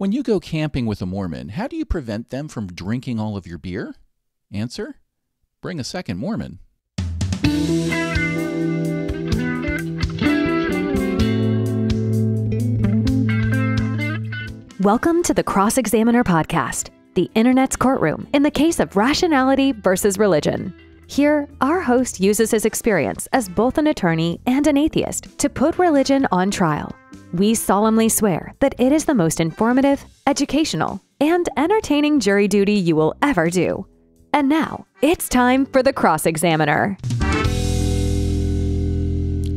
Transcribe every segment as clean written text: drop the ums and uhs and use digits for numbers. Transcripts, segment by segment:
When you go camping with a Mormon, how do you prevent them from drinking all of your beer? Answer: bring a second Mormon. Welcome to the Cross-Examiner Podcast, the Internet's courtroom in the case of rationality versus religion. Here, our host uses his experience as both an attorney and an atheist to put religion on trial. We solemnly swear that it is the most informative, educational, and entertaining jury duty you will ever do. And now, it's time for the Cross-Examiner.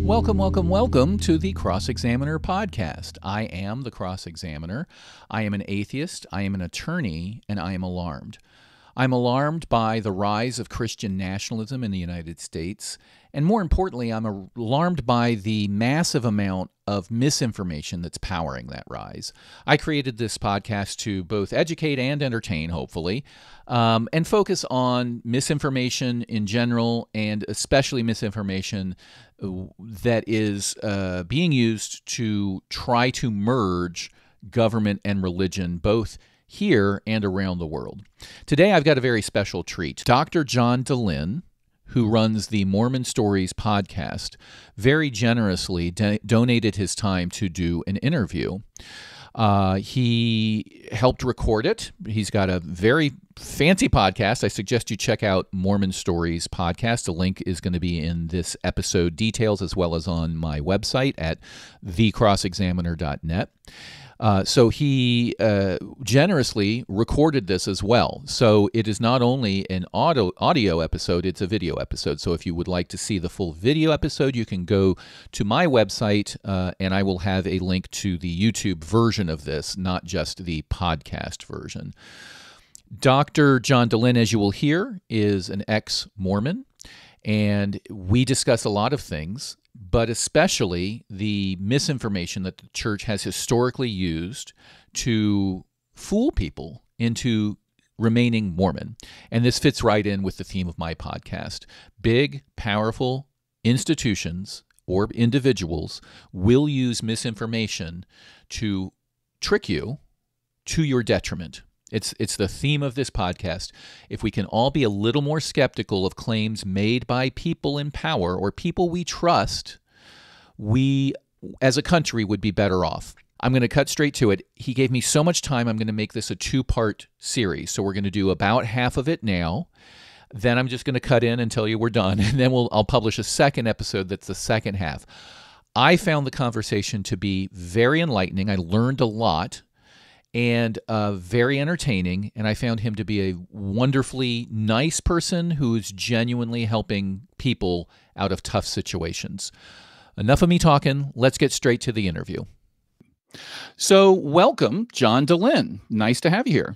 Welcome to the Cross-Examiner Podcast. I am the Cross-Examiner. I am an atheist, I am an attorney, and I am alarmed. I'm alarmed by the rise of Christian nationalism in the United States, and more importantly, I'm alarmed by the massive amount of misinformation that's powering that rise. I created this podcast to both educate and entertain, hopefully, and focus on misinformation in general, and especially misinformation that is being used to try to merge government and religion, both here and around the world. Today, I've got a very special treat. Dr. John Dehlin, who runs the Mormon Stories podcast, very generously donated his time to do an interview. He helped record it. He's got a very fancy podcast. I suggest you check out Mormon Stories podcast. The link is going to be in this episode details, as well as on my website at thecrossexaminer.net. So he generously recorded this as well. So it is not only an audio episode, it's a video episode. So if you would like to see the full video episode, you can go to my website, and I will have a link to the YouTube version of this, not just the podcast version. Dr. John Dehlin, as you will hear, is an ex-Mormon, and we discuss a lot of things, but especially the misinformation that the church has historically used to fool people into remaining Mormon. And this fits right in with the theme of my podcast. Big, powerful institutions or individuals will use misinformation to trick you to your detriment. It's the theme of this podcast. If we can all be a little more skeptical of claims made by people in power or people we trust, we as a country would be better off. I'm going to cut straight to it. He gave me so much time, I'm going to make this a two-part series. So we're going to do about half of it now. Then I'm just going to cut in and tell you we're done. And then I'll publish a second episode that's the second half. I found the conversation to be very enlightening. I learned a lot. And very entertaining, and I found him to be a wonderfully nice person who's genuinely helping people out of tough situations. Enough of me talking. Let's get straight to the interview. So welcome, John Dehlin. Nice to have you here.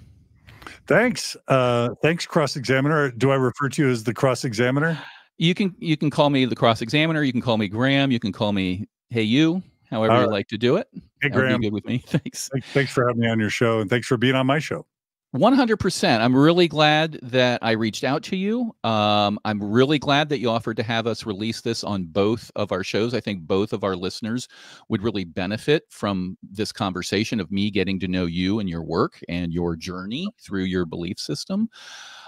Thanks. Thanks, Cross-Examiner. Do I refer to you as the Cross-Examiner? You can call me the Cross-Examiner. You can call me Graham. You can call me Hey You. However you like to do it. Hey, Graham. That'd be good with me. Thanks. Thanks for having me on your show, and thanks for being on my show. 100%. I'm really glad that I reached out to you. I'm really glad that you offered to have us release this on both of our shows. I think both of our listeners would really benefit from this conversation of me getting to know you and your work and your journey through your belief system.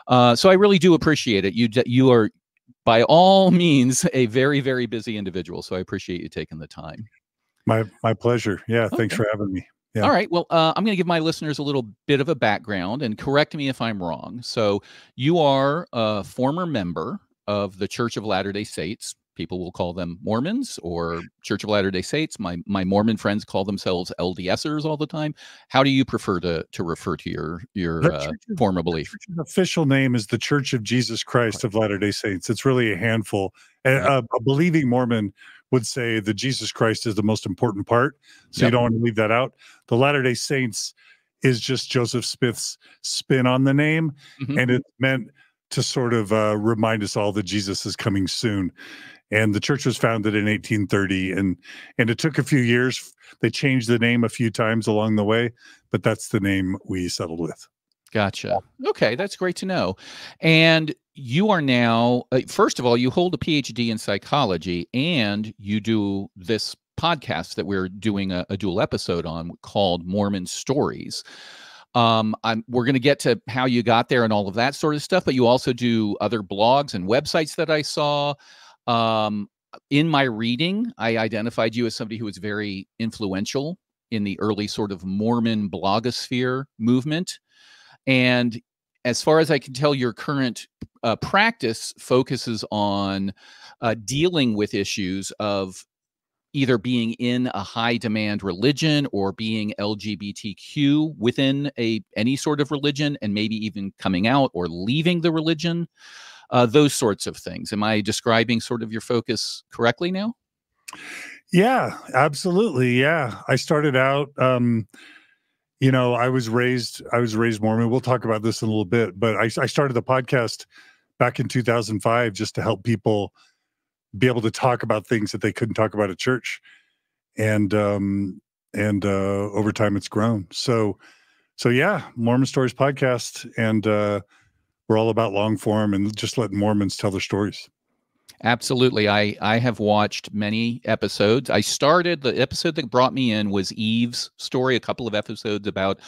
So I really do appreciate it. You are, by all means, a very, very busy individual. So I appreciate you taking the time. My pleasure. Yeah, Okay. Thanks for having me. Yeah. All right. Well, I'm going to give my listeners a little bit of a background, and correct me if I'm wrong. So you are a former member of the Church of Latter-day Saints. People will call them Mormons or Church of Latter-day Saints. My Mormon friends call themselves LDSers all the time. How do you prefer to refer to your former belief? The church's official name is the Church of Jesus Christ of Latter-day Saints. It's really a handful. A believing Mormon would say that Jesus Christ is the most important part, so you don't want to leave that out. The Latter-day Saints is just Joseph Smith's spin on the name, and it's meant to sort of remind us all that Jesus is coming soon. And the church was founded in 1830, and it took a few years. They changed the name a few times along the way, but that's the name we settled with. Gotcha. Okay, that's great to know. And you are now, first of all, you hold a PhD in psychology, and you do this podcast that we're doing a dual episode on called Mormon Stories. We're going to get to how you got there and all of that sort of stuff, but you also do other blogs and websites that I saw. In my reading, I identified you as somebody who was very influential in the early sort of Mormon blogosphere movement. And as far as I can tell, your current practice focuses on dealing with issues of either being in a high demand religion or being LGBTQ within any sort of religion, and maybe even coming out or leaving the religion, those sorts of things. Am I describing sort of your focus correctly now? Yeah, absolutely. Yeah. I started out, you know, I was raised Mormon. We'll talk about this in a little bit, but I started the podcast back in 2005 just to help people be able to talk about things that they couldn't talk about at church. And over time it's grown. So yeah, Mormon Stories podcast. And we're all about long form and just letting Mormons tell their stories. Absolutely. I have watched many episodes. I started, the episode that brought me in was Eve's story, a couple of episodes about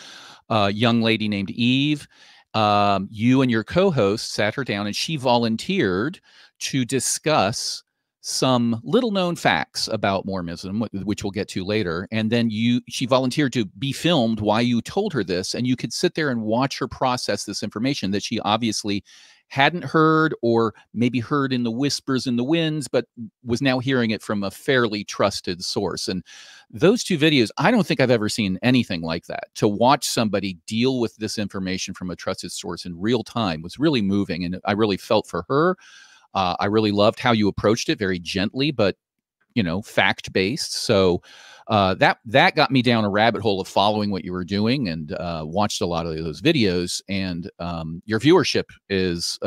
a young lady named Eve. You and your co-host sat her down and she volunteered to discuss some little known facts about Mormonism, which we'll get to later. And then she volunteered to be filmed while you told her this, and you could sit there and watch her process this information that she obviously hadn't heard, or maybe heard in the whispers in the winds, but was now hearing it from a fairly trusted source. And those two videos, I don't think I've ever seen anything like that. To watch somebody deal with this information from a trusted source in real time was really moving. And I really felt for her. I really loved how you approached it, very gently, but, you know, fact-based. So that got me down a rabbit hole of following what you were doing, and watched a lot of those videos. And your viewership is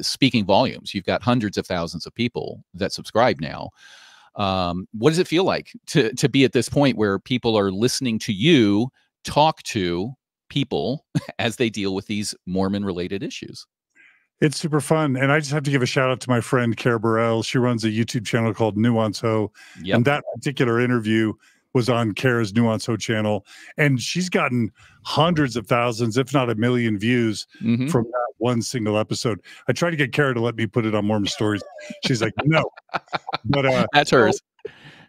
speaking volumes. You've got hundreds of thousands of people that subscribe now. What does it feel like to be at this point where people are listening to you talk to people as they deal with these Mormon-related issues? It's super fun. And I just have to give a shout out to my friend, Cara Burrell. She runs a YouTube channel called Nuance Ho. Yep. And that particular interview was on Cara's Nuance Ho channel. And she's gotten hundreds of thousands, if not 1 million views from that one single episode. I tried to get Cara to let me put it on Mormon Stories. She's like, no. But that's hers.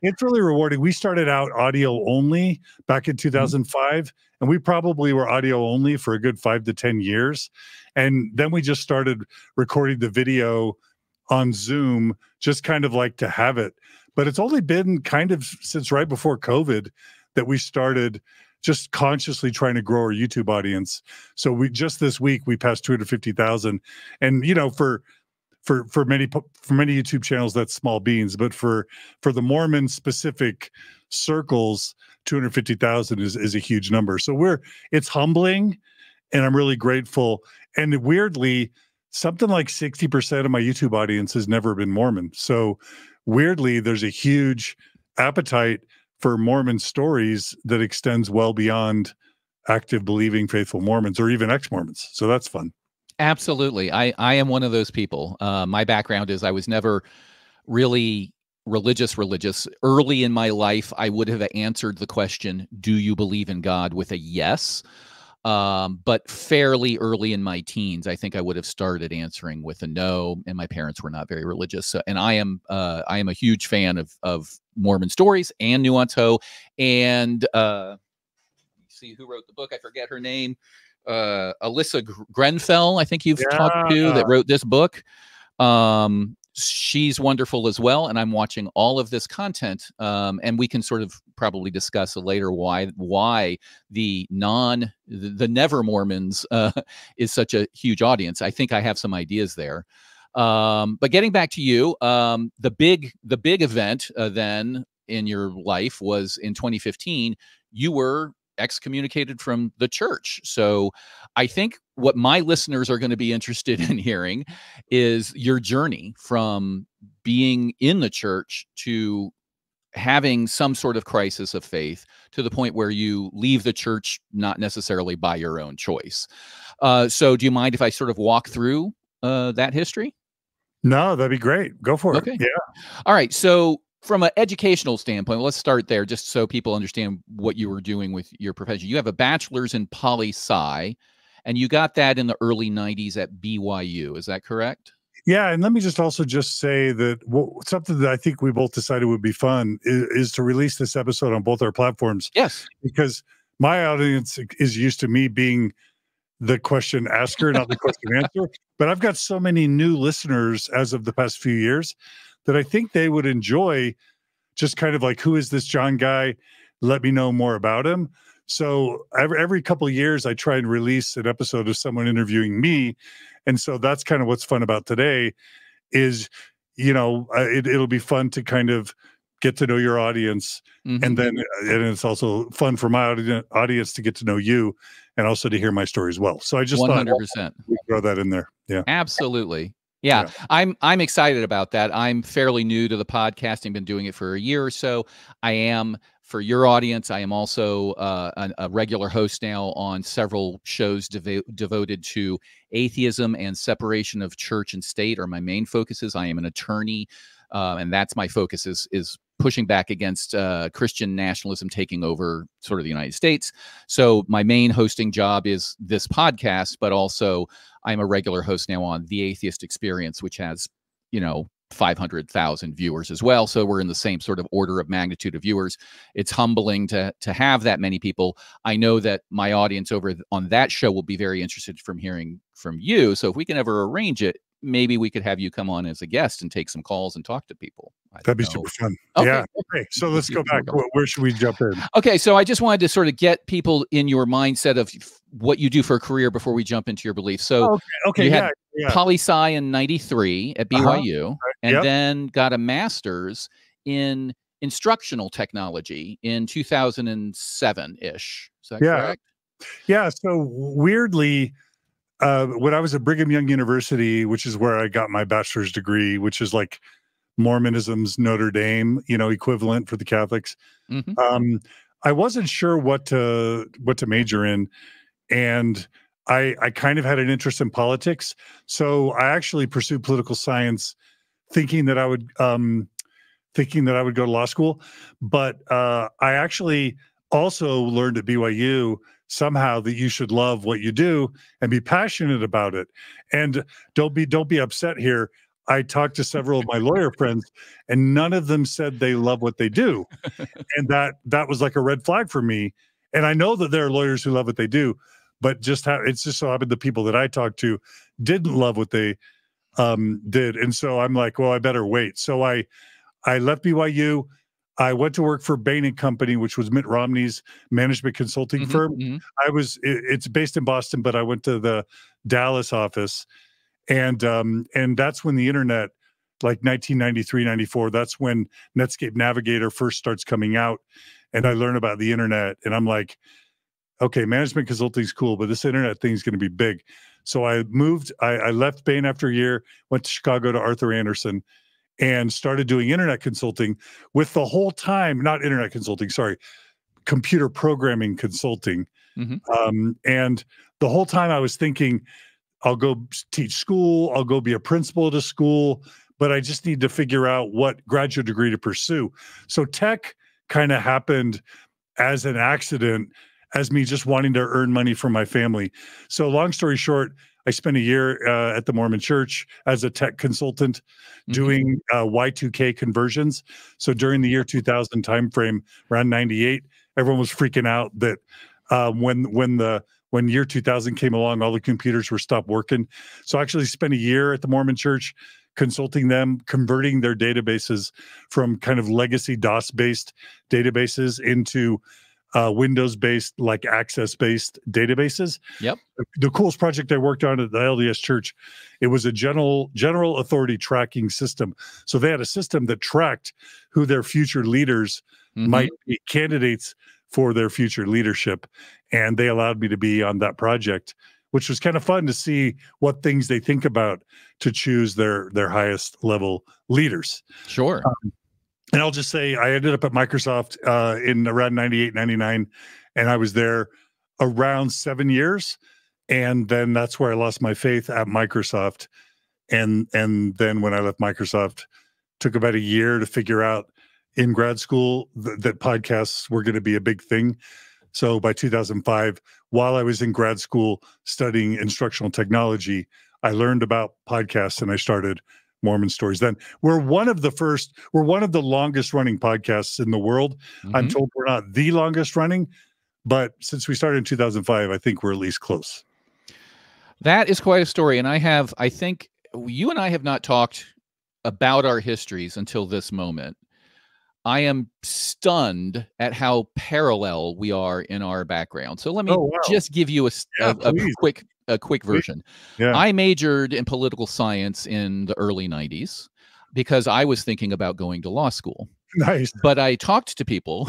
It's really rewarding. We started out audio only back in 2005, and we probably were audio only for a good 5 to 10 years. And then we just started recording the video on Zoom, just kind of like to have it. But it's only been kind of since right before COVID that we started just consciously trying to grow our YouTube audience. So this week we passed 250,000. And, you know, for many YouTube channels, that's small beans, but for the Mormon specific circles, 250,000 is a huge number. So it's humbling, and I'm really grateful. And weirdly, something like 60% of my YouTube audience has never been Mormon. So weirdly, there's a huge appetite for Mormon stories that extends well beyond active believing faithful Mormons or even ex-Mormons. So that's fun. Absolutely. I am one of those people. My background is I was never really religious. Early in my life, I would have answered the question, do you believe in God, with a yes. But fairly early in my teens, I think I would have started answering with a no, and my parents were not very religious. So, and I am a huge fan of Mormon Stories and Nuance Ho. And see who wrote the book. I forget her name. Alyssa Grenfell, I think you've talked to, that wrote this book. She's wonderful as well, and I'm watching all of this content, and we can sort of probably discuss later why the never Mormons is such a huge audience. I think I have some ideas there. But getting back to you, the big event then in your life was in 2015. You were excommunicated from the church. So I think what my listeners are going to be interested in hearing is your journey from being in the church to having some sort of crisis of faith, to the point where you leave the church, not necessarily by your own choice. So do you mind if I sort of walk through that history? No, that'd be great. Go for it. Okay. Yeah. All right. So from an educational standpoint, let's start there just so people understand what you were doing with your profession. You have a bachelor's in poli-sci, and you got that in the early 90s at BYU. Is that correct? Yeah, and let me just also just say that something that I think we both decided would be fun is to release this episode on both our platforms. Yes. Because my audience is used to me being the question asker, not the question answer. But I've got so many new listeners as of the past few years that I think they would enjoy just kind of like, who is this John guy? Let me know more about him. So every couple of years, I try and release an episode of someone interviewing me. And so that's kind of what's fun about today is, it'll be fun to kind of get to know your audience. And then and it's also fun for my audience to get to know you and also to hear my story as well. So I just 100%. thought we throw that in there. Yeah, absolutely. Yeah, I'm excited about that. I'm fairly new to the podcasting, been doing it for a year or so. I am, for your audience, I am also a regular host now on several shows devoted to atheism and separation of church and state are my main focuses. I am an attorney, and that's my focus is pushing back against Christian nationalism taking over sort of the United States. So my main hosting job is this podcast, but also I'm a regular host now on The Atheist Experience, which has, 500,000 viewers as well. So we're in the same sort of order of magnitude of viewers. It's humbling to have that many people. I know that my audience over on that show will be very interested from hearing from you. So if we can ever arrange it, maybe we could have you come on as a guest and take some calls and talk to people. That'd be super fun. Okay. Yeah. Okay. So let's go back. Where should we jump in? Okay. So I just wanted to sort of get people in your mindset of what you do for a career before we jump into your beliefs. So you had poli-sci in 93 at BYU, and then got a master's in instructional technology in 2007-ish. Is that correct? Yeah. So weirdly, when I was at Brigham Young University, which is where I got my bachelor's degree, which is like Mormonism's Notre Dame, equivalent for the Catholics. I wasn't sure what to major in, and I kind of had an interest in politics, so I actually pursued political science, thinking that I would go to law school. But I actually also learned at BYU somehow that you should love what you do and be passionate about it. And don't be upset here. I talked to several of my lawyer friends, and none of them said they love what they do. And that was like a red flag for me. And I know that there are lawyers who love what they do, but it's just so happened the people that I talked to didn't love what they did. And so I'm like, well, I better wait. So I left BYU. I went to work for Bain & Company, which was Mitt Romney's management consulting firm. It's based in Boston, but I went to the Dallas office. And that's when the internet, like 1993, 94, that's when Netscape Navigator first starts coming out. And I learned about the internet, and I'm like, okay, management consulting is cool, but this internet thing is going to be big. So I moved, I left Bain after a year, went to Chicago to Arthur Andersen, and started doing internet consulting with the whole time, not internet consulting, sorry, computer programming consulting. And the whole time I was thinking, I'll go teach school, I'll go be a principal at a school, but I just need to figure out what graduate degree to pursue. So tech kind of happened as an accident, as me just wanting to earn money for my family. So long story short, I spent a year at the Mormon Church as a tech consultant doing Y2K conversions. So during the year 2000 timeframe, around 98, everyone was freaking out that when year 2000 came along, all the computers were stopped working. So I actually spent a year at the Mormon Church consulting them, converting their databases from kind of legacy DOS-based databases into Windows-based, like Access-based databases. Yep. The coolest project I worked on at the LDS Church, it was a general authority tracking system. So they had a system that tracked who their future leaders might be candidates for their future leadership. And they allowed me to be on that project, which was kind of fun to see what things they think about to choose their highest level leaders. Sure. And I'll just say I ended up at Microsoft in around 98, 99, and I was there around 7 years. And then that's where I lost my faith at Microsoft. And then when I left Microsoft, took about a year to figure out in grad school that podcasts were going to be a big thing. So by 2005, while I was in grad school studying instructional technology, I learned about podcasts and I started Mormon Stories. Then we're one of the longest running podcasts in the world. I'm told we're not the longest running, but since we started in 2005, I think we're at least close. That is quite a story. And I think you and I have not talked about our histories until this moment. I am stunned at how parallel we are in our background. So let me just give you a quick version. Yeah. I majored in political science in the early 90s because I was thinking about going to law school. Nice. But I talked to people.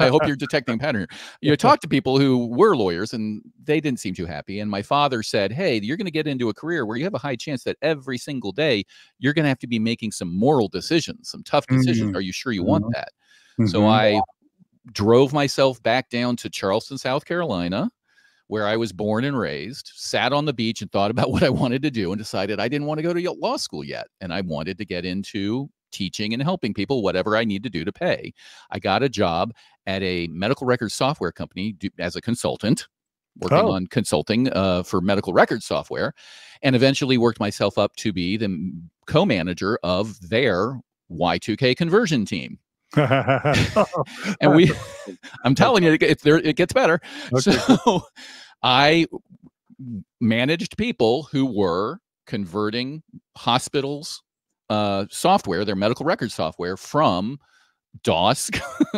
I hope you're detecting a pattern. You talked to people who were lawyers and they didn't seem too happy. And my father said, hey, you're going to get into a career where you have a high chance that every single day you're going to have to be making some moral decisions, some tough decisions. Are you sure you want that? So I drove myself back down to Charleston, South Carolina, where I was born and raised, sat on the beach and thought about what I wanted to do and decided I didn't want to go to law school yet. And I wanted to get into teaching and helping people, whatever I need to do to pay. I got a job at a medical records software company as a consultant, working on consulting for medical records software, and eventually worked myself up to be the co-manager of their Y2K conversion team. And I'm telling you, it gets better. Okay. So I managed people who were converting hospitals' software, their medical record software, from DOS,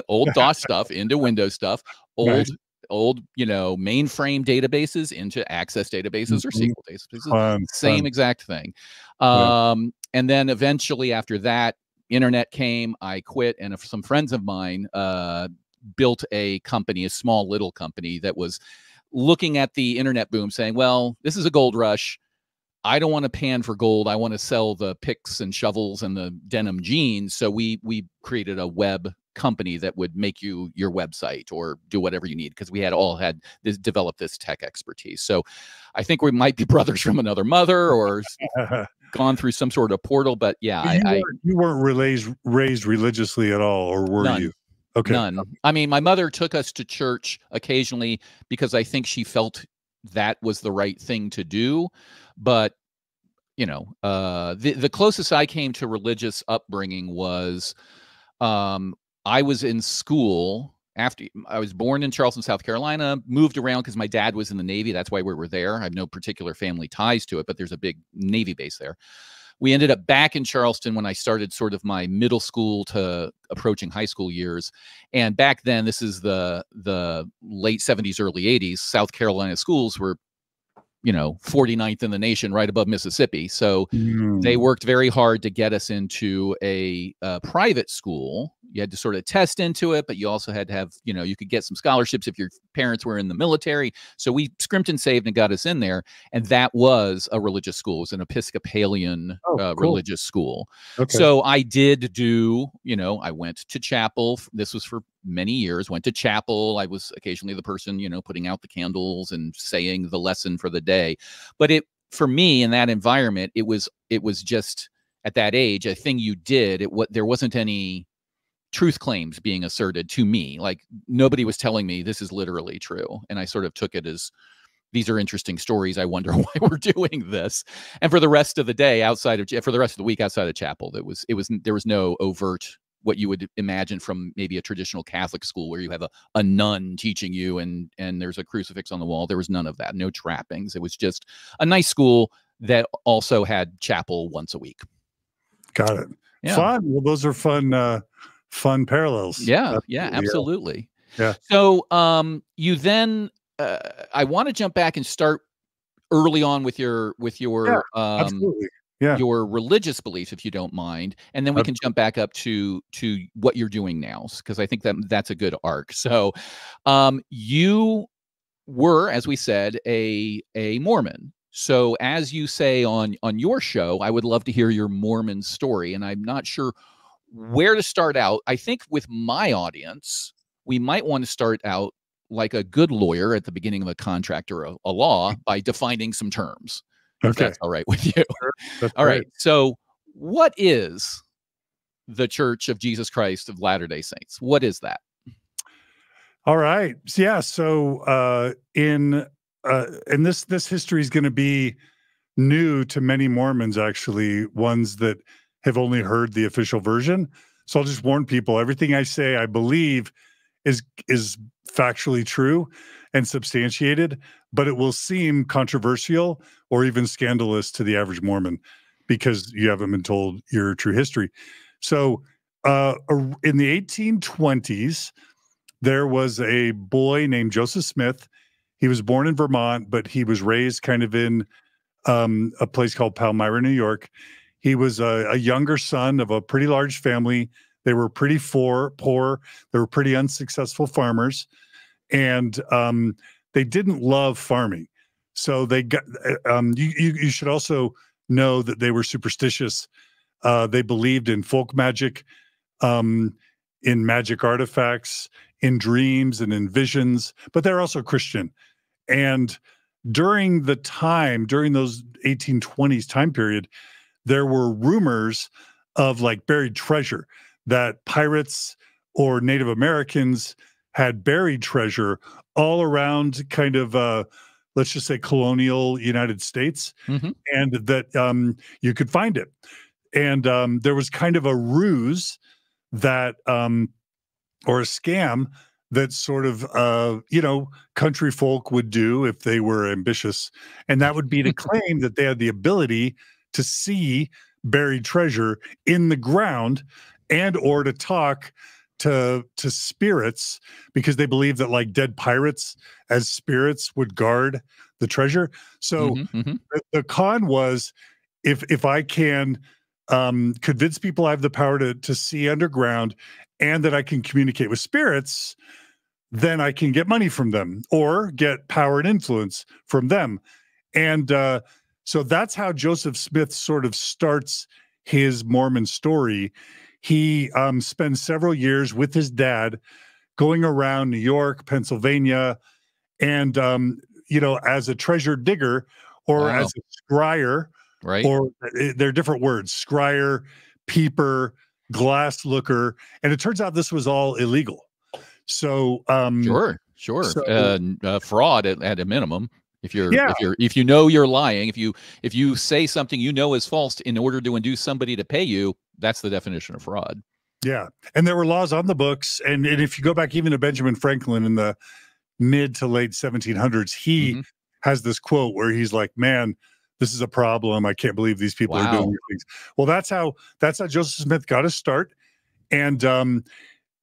old DOS stuff into Windows stuff, old, mainframe databases into Access databases or SQL databases. Same exact thing. And then eventually after that, internet came, I quit, and some friends of mine built a company, a small little company that was looking at the internet boom saying, well, this is a gold rush. I don't want to pan for gold. I want to sell the picks and shovels and the denim jeans. So we created a web company that would make you your website or do whatever you need, because we had developed this tech expertise. So I think we might be brothers from another mother or gone through some sort of portal. But yeah, you weren't raised religiously at all, or were you? Okay. None. I mean, my mother took us to church occasionally because I think she felt that was the right thing to do. But, the closest I came to religious upbringing was I was in school after I was born in Charleston, South Carolina, moved around because my dad was in the Navy. That's why we were there. I have no particular family ties to it, but there's a big Navy base there. We ended up back in Charleston when I started sort of my middle school to approaching high school years. And back then, this is the late 70s, early 80s, South Carolina schools were, 49th in the nation, right above Mississippi. So they worked very hard to get us into a private school. You had to sort of test into it, but you also had to have, you could get some scholarships if your parents were in the military. So we scrimped and saved and got us in there. And that was a religious school. It was an Episcopalian religious school. Okay. So I did do, I went to chapel. This was for many years, went to chapel. I was occasionally the person, putting out the candles and saying the lesson for the day. But for me in that environment, it was just at that age, a thing you did. There wasn't any truth claims being asserted to me. Like nobody was telling me this is literally true. And I sort of took it as, these are interesting stories. I wonder why we're doing this. And for the rest of the day for the rest of the week outside of chapel, there was no overt, what you would imagine from maybe a traditional Catholic school where you have a nun teaching you and there's a crucifix on the wall. There was none of that, no trappings. It was just a nice school that also had chapel once a week. Got it. Yeah. Fun. Well, those are fun parallels. Yeah, absolutely. Yeah. So you then I want to jump back and start early on with your absolutely. Your religious beliefs, if you don't mind, and then we can jump back up to what you're doing now, because I think that's a good arc. So you were, as we said, a Mormon. So as you say on your show, I would love to hear your Mormon story, and I'm not sure where to start out. I think with my audience, we might want to start out like a good lawyer at the beginning of a contract or a law by defining some terms. If that's all right with you. Sure. All right. So what is the Church of Jesus Christ of Latter-day Saints? What is that? All right. Yeah. So in this history is going to be new to many Mormons, actually, ones that have only heard the official version. So I'll just warn people, everything I say, I believe is factually true and substantiated, but it will seem controversial or even scandalous to the average Mormon because you haven't been told your true history. So in the 1820s, there was a boy named Joseph Smith. He was born in Vermont, but he was raised kind of in a place called Palmyra, New York. He was a younger son of a pretty large family. They were pretty poor. They were pretty unsuccessful farmers, and they didn't love farming. So they got. You should also know that they were superstitious. They believed in folk magic, in magic artifacts, in dreams, and in visions. But they're also Christian. And during those 1820s time period, there were rumors of like buried treasure, that pirates or Native Americans had buried treasure all around kind of, let's just say, colonial United States, and that you could find it. And there was kind of a ruse that, or a scam that sort of, country folk would do if they were ambitious. And that would be to claim that they had the ability to see buried treasure in the ground and or to talk to spirits, because they believed that like dead pirates as spirits would guard the treasure. So the con was, if I can convince people I have the power to see underground and that I can communicate with spirits, then I can get money from them or get power and influence from them. And so that's how Joseph Smith sort of starts his Mormon story. He spends several years with his dad going around New York, Pennsylvania, and, as a treasure digger or as a scryer, right? Or they're different words, scryer, peeper, glass looker. And it turns out this was all illegal. So, sure. So, fraud at a minimum. If you know you're lying, if you say something you know is false in order to induce somebody to pay you, that's the definition of fraud. Yeah. And there were laws on the books. And if you go back even to Benjamin Franklin in the mid to late 1700s, he has this quote where he's like, man, this is a problem. I can't believe these people are doing these things. Well, that's how Joseph Smith got his start. And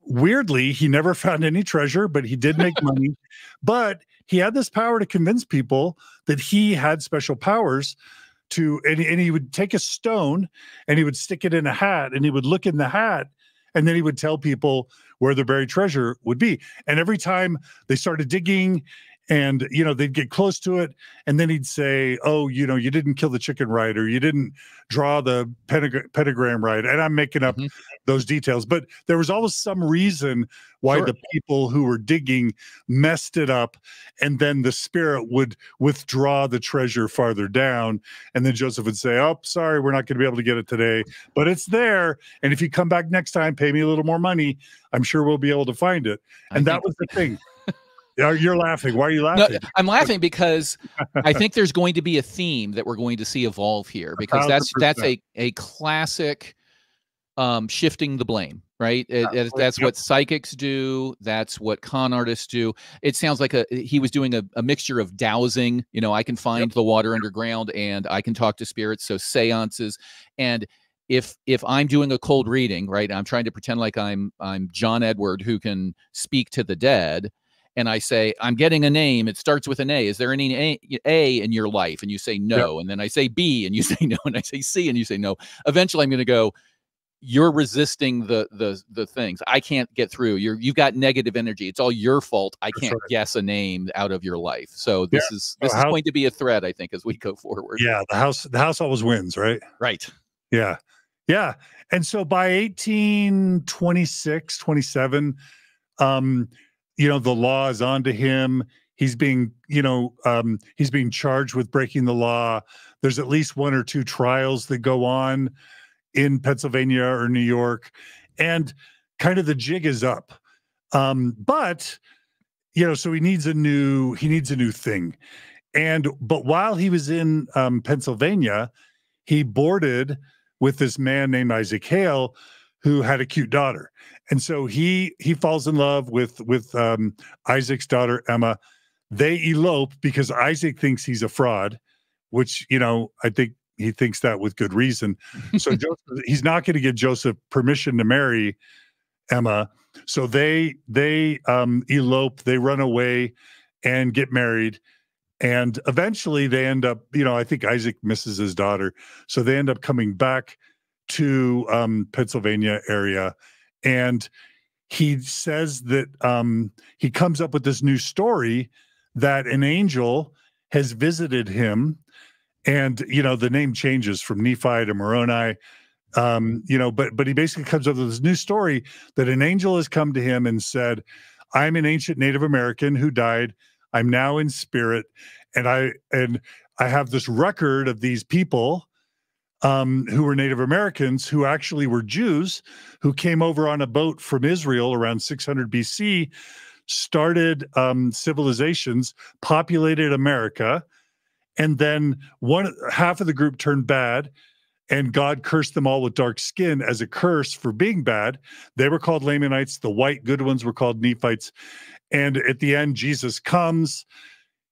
weirdly, he never found any treasure, but he did make money. But he had this power to convince people that he had special powers and he would take a stone and he would stick it in a hat and he would look in the hat and then he would tell people where the buried treasure would be. And every time they started digging and, they'd get close to it. And then he'd say, oh, you didn't kill the chicken right, or you didn't draw the pentagram right. And I'm making up those details. But there was always some reason why the people who were digging messed it up. And then the spirit would withdraw the treasure farther down. And then Joseph would say, oh, sorry, we're not going to be able to get it today, but it's there. And if you come back next time, pay me a little more money, I'm sure we'll be able to find it. And that was the thing. You're laughing. Why are you laughing? No, I'm laughing because I think there's going to be a theme that we're going to see evolve here, because 1,000%. that's a classic shifting the blame, right? That's what psychics do. That's what con artists do. It sounds like he was doing a mixture of dowsing. I can find the water underground and I can talk to spirits. So seances. And if I'm doing a cold reading, right, I'm trying to pretend like I'm John Edward who can speak to the dead. And I say, I'm getting a name. It starts with an A. Is there any A in your life? And you say no. And then I say B and you say no. And I say C and you say no. Eventually I'm going to go, you're resisting the things. I can't get through. You've got negative energy. It's all your fault. I can't guess a name out of your life. So this is going to be a thread, I think, as we go forward. Yeah, the house always wins, right? Right. Yeah. Yeah. And so by 1826, 27, the law is onto him. He's being charged with breaking the law. There's at least one or two trials that go on in Pennsylvania or New York, and kind of the jig is up. But so he needs a new thing. But while he was in Pennsylvania, he boarded with this man named Isaac Hale, who had a cute daughter. And so he falls in love with Isaac's daughter, Emma. They elope because Isaac thinks he's a fraud, which, I think he thinks that with good reason. So he's not going to give Joseph permission to marry Emma. So they elope, they run away and get married. And eventually they end up, I think Isaac misses his daughter. So they end up coming back to Pennsylvania area. And he says that he comes up with this new story that an angel has visited him. And, the name changes from Nephi to Moroni, but he basically comes up with this new story that an angel has come to him and said, I'm an ancient Native American who died. I'm now in spirit. And I have this record of these people who were Native Americans who actually were Jews who came over on a boat from Israel around 600 BC, started civilizations, populated America, and then half of the group turned bad, and God cursed them all with dark skin as a curse for being bad. They were called Lamanites. The white good ones were called Nephites. And at the end, Jesus comes.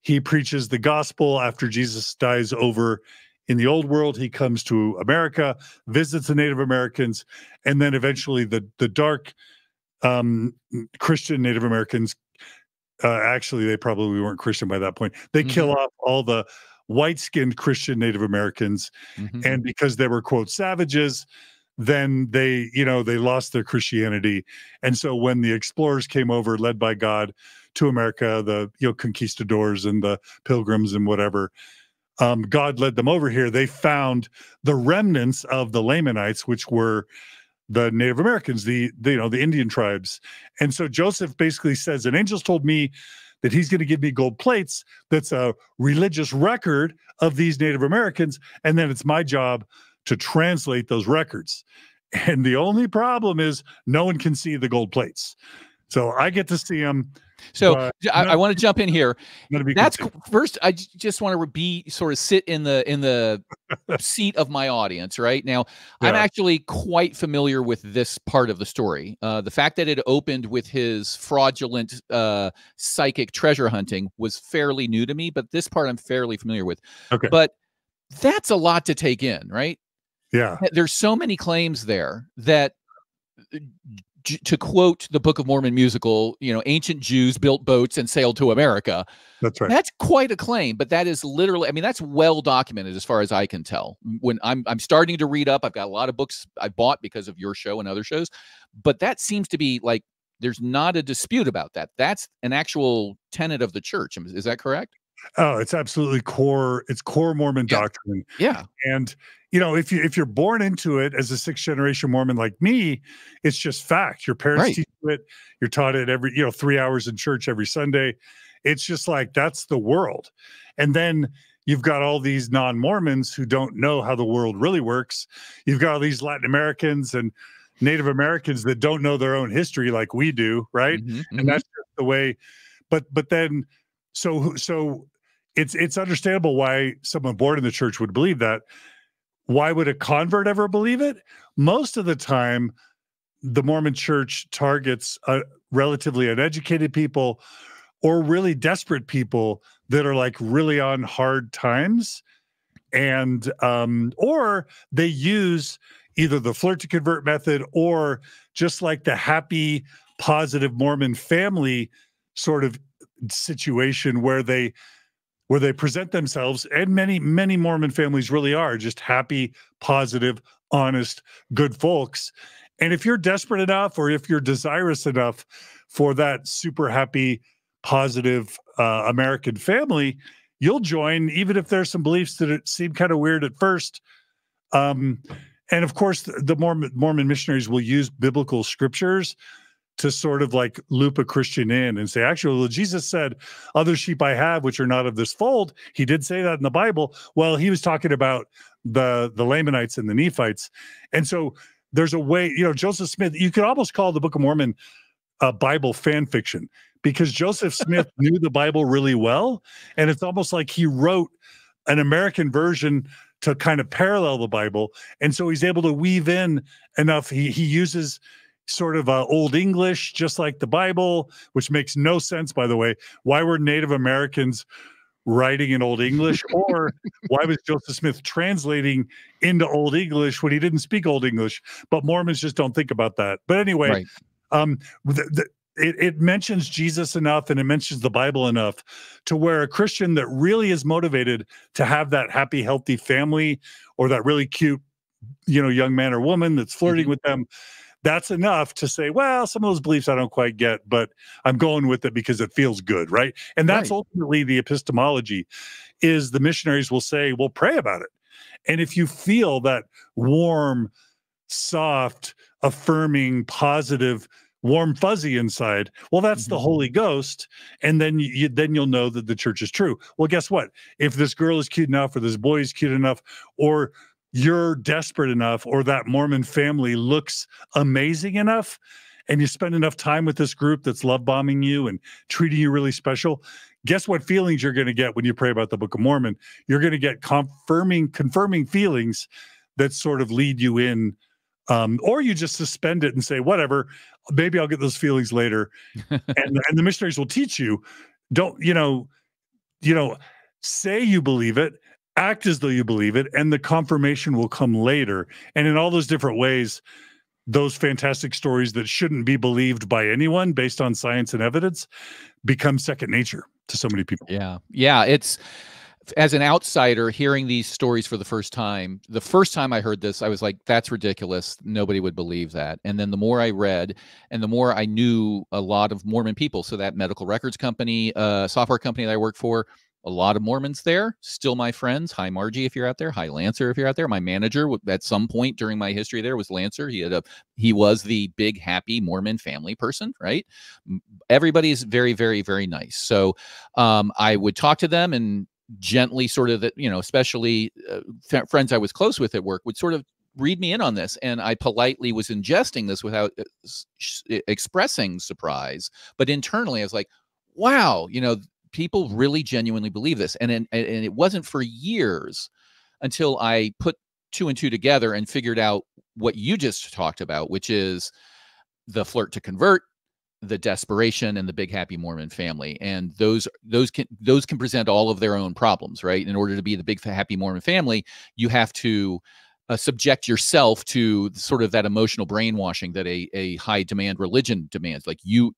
He preaches the gospel. After Jesus dies over in the old world, he comes to America, visits the Native Americans, and then eventually the dark Christian Native Americans, actually, they probably weren't Christian by that point. They kill off all the white-skinned Christian Native Americans. And because they were, quote, savages, then they lost their Christianity. And so when the explorers came over, led by God, to America, the conquistadors and the pilgrims and whatever, God led them over here. They found the remnants of the Lamanites, which were the Native Americans, the Indian tribes. And so Joseph basically says, an angel's told me that he's going to give me gold plates. That's a religious record of these Native Americans. And then it's my job to translate those records. And the only problem is no one can see the gold plates. So I get to see them. So I want to jump in here. That's first. I just want to sit in the seat of my audience right now. Yeah. I'm actually quite familiar with this part of the story. The fact that it opened with his fraudulent psychic treasure hunting was fairly new to me, but this part I'm fairly familiar with. Okay, but that's a lot to take in, right? Yeah, there's so many claims there that, to quote the Book of Mormon musical, ancient Jews built boats and sailed to America. That's right. That's quite a claim, but that is literally, that's well documented as far as I can tell. When I'm starting to read up, I've got a lot of books I bought because of your show and other shows, but that seems to be like, there's not a dispute about that. That's an actual tenet of the church. Is that correct? Oh, it's absolutely core. It's core Mormon doctrine. Yeah. And, if you're born into it as a 6th generation Mormon like me, it's just fact. Your parents teach you it. You're taught it every, 3 hours in church every Sunday. It's just like, that's the world. And then you've got all these non-Mormons who don't know how the world really works. You've got all these Latin Americans and Native Americans that don't know their own history like we do. Right. And that's just the way, but then, so it's understandable why someone born in the church would believe that. Why would a convert ever believe it? Most of the time, the Mormon church targets relatively uneducated people or really desperate people that are like really on hard times. And, or they use either the flirt to convert method or just like the happy, positive Mormon family sort of situation where they present themselves, and many Mormon families really are just happy, positive, honest, good folks. And if you're desperate enough, or if you're desirous enough for that super happy, positive American family, you'll join, even if there's some beliefs that seem kind of weird at first. And of course, the Mormon missionaries will use biblical scriptures to sort of like loop a Christian in and say, actually, well, Jesus said, other sheep I have, which are not of this fold. He did say that in the Bible. Well, he was talking about the Lamanites and the Nephites. And so there's a way, Joseph Smith, you could almost call the Book of Mormon a Bible fan fiction, because Joseph Smith knew the Bible really well. And it's almost like he wrote an American version to kind of parallel the Bible. And so he's able to weave in enough. He uses sort of Old English, just like the Bible, which makes no sense, by the way. Why were Native Americans writing in Old English? Or why was Joseph Smith translating into Old English when he didn't speak Old English? But Mormons just don't think about that. But anyway, right. It mentions Jesus enough, and it mentions the Bible enough to where a Christian that really is motivated to have that happy, healthy family, or that really cute, young man or woman that's flirting with them, that's enough to say, well, some of those beliefs I don't quite get, but I'm going with it because it feels good, right? And that's ultimately the epistemology, is the missionaries will say, well, pray about it. And if you feel that warm, soft, affirming, positive, warm, fuzzy inside, well, that's the Holy Ghost. And then you'll know that the church is true. Well, guess what? If this girl is cute enough, or this boy is cute enough, or you're desperate enough, or that Mormon family looks amazing enough, and you spend enough time with this group that's love bombing you and treating you really special, guess what feelings you're going to get when you pray about the Book of Mormon? You're going to get confirming feelings that sort of lead you in, or you just suspend it and say, whatever, maybe I'll get those feelings later. and the missionaries will teach you, don't, say you believe it, act as though you believe it, and the confirmation will come later. And in all those different ways, those fantastic stories that shouldn't be believed by anyone based on science and evidence become second nature to so many people. Yeah. Yeah. It's, as an outsider hearing these stories for the first time I heard this, I was like, that's ridiculous. Nobody would believe that. And then the more I read and the more I knew a lot of Mormon people, so that medical records company, software company that I work for, a lot of Mormons there, still my friends. Hi, Margie, if you're out there. Hi, Lancer, if you're out there. My manager at some point during my history there was Lancer. He was the big, happy Mormon family person, right? Everybody's very, very, very nice. So I would talk to them and gently sort of, especially friends I was close with at work would sort of read me in on this. And I politely was ingesting this without expressing surprise. But internally, I was like, wow, people really genuinely believe this. And it wasn't for years until I put two and two together and figured out what you just talked about, which is the flirt to convert, the desperation, and the big happy Mormon family. And those can present all of their own problems, right? In order to be the big happy Mormon family, you have to subject yourself to sort of that emotional brainwashing that a high demand religion demands. Like you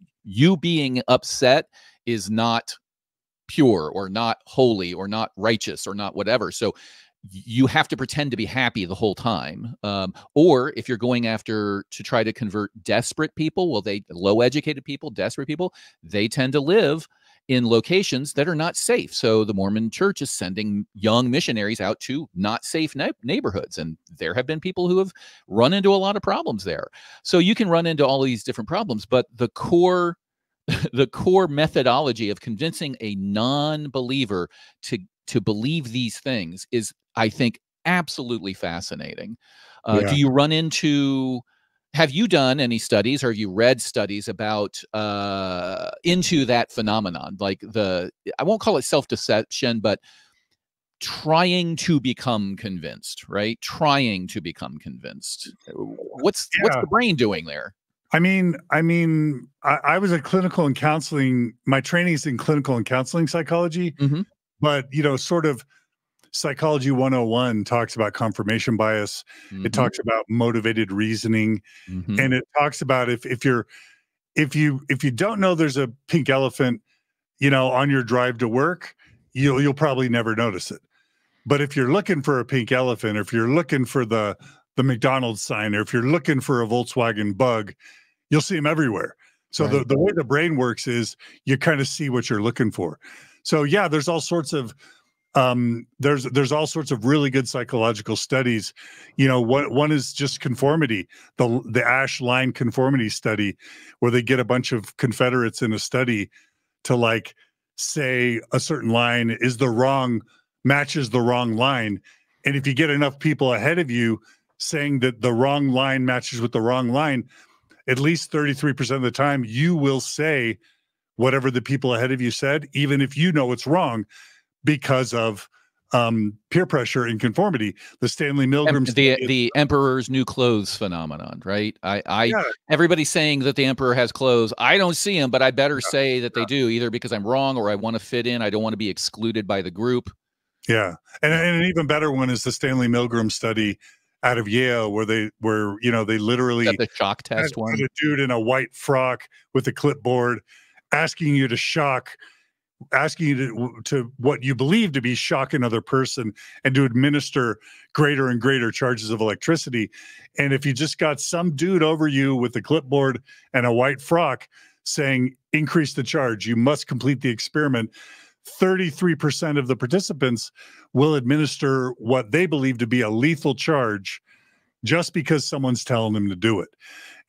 being upset is not pure or not holy or not righteous or not whatever. So you have to pretend to be happy the whole time. Or if you're going after to try to convert desperate people, low educated people, desperate people, they tend to live in locations that are not safe. So the Mormon church is sending young missionaries out to not safe neighborhoods. And there have been people who have run into a lot of problems there. So you can run into all these different problems, but the core methodology of convincing a non-believer to believe these things is, I think, absolutely fascinating. Do you run into, have you done any studies or have you read studies about into that phenomenon? Like I won't call it self-deception, but trying to become convinced, right? Trying to become convinced. What's the brain doing there? I was a clinical and counseling, my training is in clinical and counseling psychology, but, sort of psychology 101 talks about confirmation bias. It talks about motivated reasoning, and it talks about if you don't know there's a pink elephant, on your drive to work, you'll probably never notice it. But if you're looking for a pink elephant, or if you're looking for the McDonald's sign, or if you're looking for a Volkswagen Bug, you'll see them everywhere. So the way the brain works is you kind of see what you're looking for. So yeah, there's all sorts of There's all sorts of really good psychological studies. You know, one is just conformity, the Ash line conformity study, where they get a bunch of Confederates in a study to like say a certain line matches the wrong line. And if you get enough people ahead of you saying that the wrong line matches with the wrong line, at least 33% of the time, you will say whatever the people ahead of you said, even if you know it's wrong, because of peer pressure and conformity. The Stanley Milgram the emperor's new clothes phenomenon, right? Everybody's saying that the emperor has clothes. I don't see them, but I better say that they do, either because I'm wrong or I want to fit in. I don't want to be excluded by the group. Yeah, and an even better one is the Stanley Milgram study out of Yale, where they literally the shock test had one. A dude in a white frock with a clipboard asking you to what you believe to be shock another person and to administer greater and greater charges of electricity. And if you just got some dude over you with a clipboard and a white frock saying, increase the charge, you must complete the experiment, 33% of the participants will administer what they believe to be a lethal charge just because someone's telling them to do it.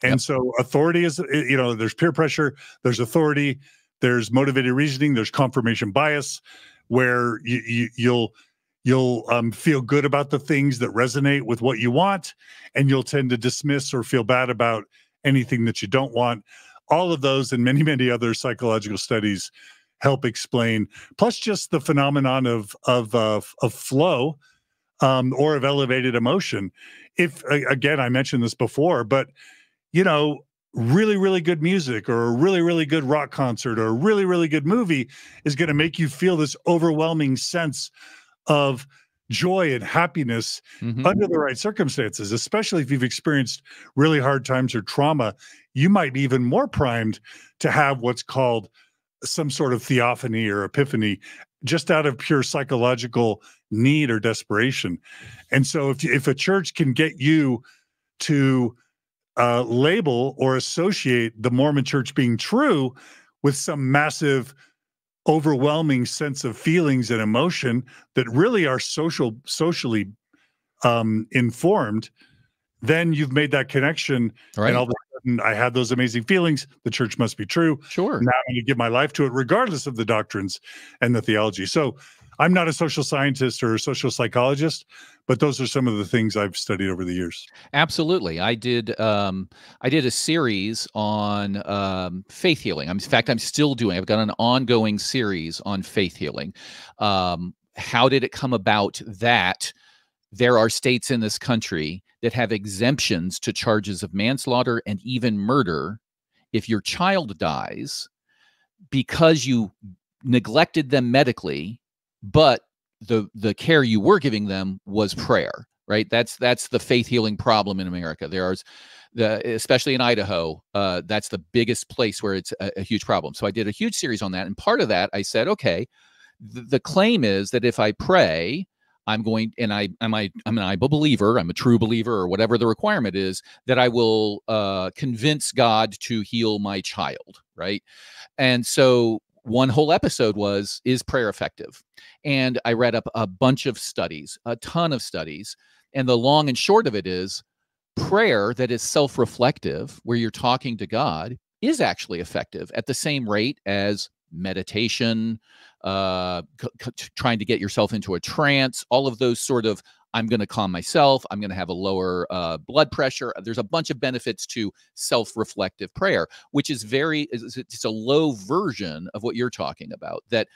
And so authority is, there's peer pressure, there's authority, there's motivated reasoning, there's confirmation bias, where you'll feel good about the things that resonate with what you want, and you'll tend to dismiss or feel bad about anything that you don't want. All of those and many, many other psychological studies help explain, plus just the phenomenon of flow or of elevated emotion. If, again, I mentioned this before, but, really, really good music or a really, really good rock concert or a really, really good movie is going to make you feel this overwhelming sense of joy and happiness under the right circumstances, especially if you've experienced really hard times or trauma. You might be even more primed to have what's called some sort of theophany or epiphany, just out of pure psychological need or desperation. And so if a church can get you to label or associate the Mormon church being true with some massive, overwhelming sense of feelings and emotion that really are socially informed, then you've made that connection. Right. And all of a sudden, I had those amazing feelings. The church must be true. Sure. Now I'm going to give my life to it, regardless of the doctrines and the theology. So I'm not a social scientist or a social psychologist, but those are some of the things I've studied over the years. Absolutely. I did a series on faith healing. In fact, I'm still doing. I've got an ongoing series on faith healing. How did it come about that there are states in this country that have exemptions to charges of manslaughter and even murder if your child dies because you neglected them medically, but the care you were giving them was prayer, right? That's the faith healing problem in America. Especially in Idaho, that's the biggest place where it's a huge problem. So I did a huge series on that. And part of that, I said, okay, the claim is that if I pray, I'm a believer, I'm a true believer, or whatever the requirement is, that I will convince God to heal my child, right? And so one whole episode was, is prayer effective? And I read up a bunch of studies, a ton of studies. And the long and short of it is, prayer that is self-reflective, where you're talking to God, is actually effective at the same rate as meditation, trying to get yourself into a trance, all of those sort of, I'm going to calm myself, I'm going to have a lower blood pressure. There's a bunch of benefits to self-reflective prayer, which is it's a low version of what you're talking about. That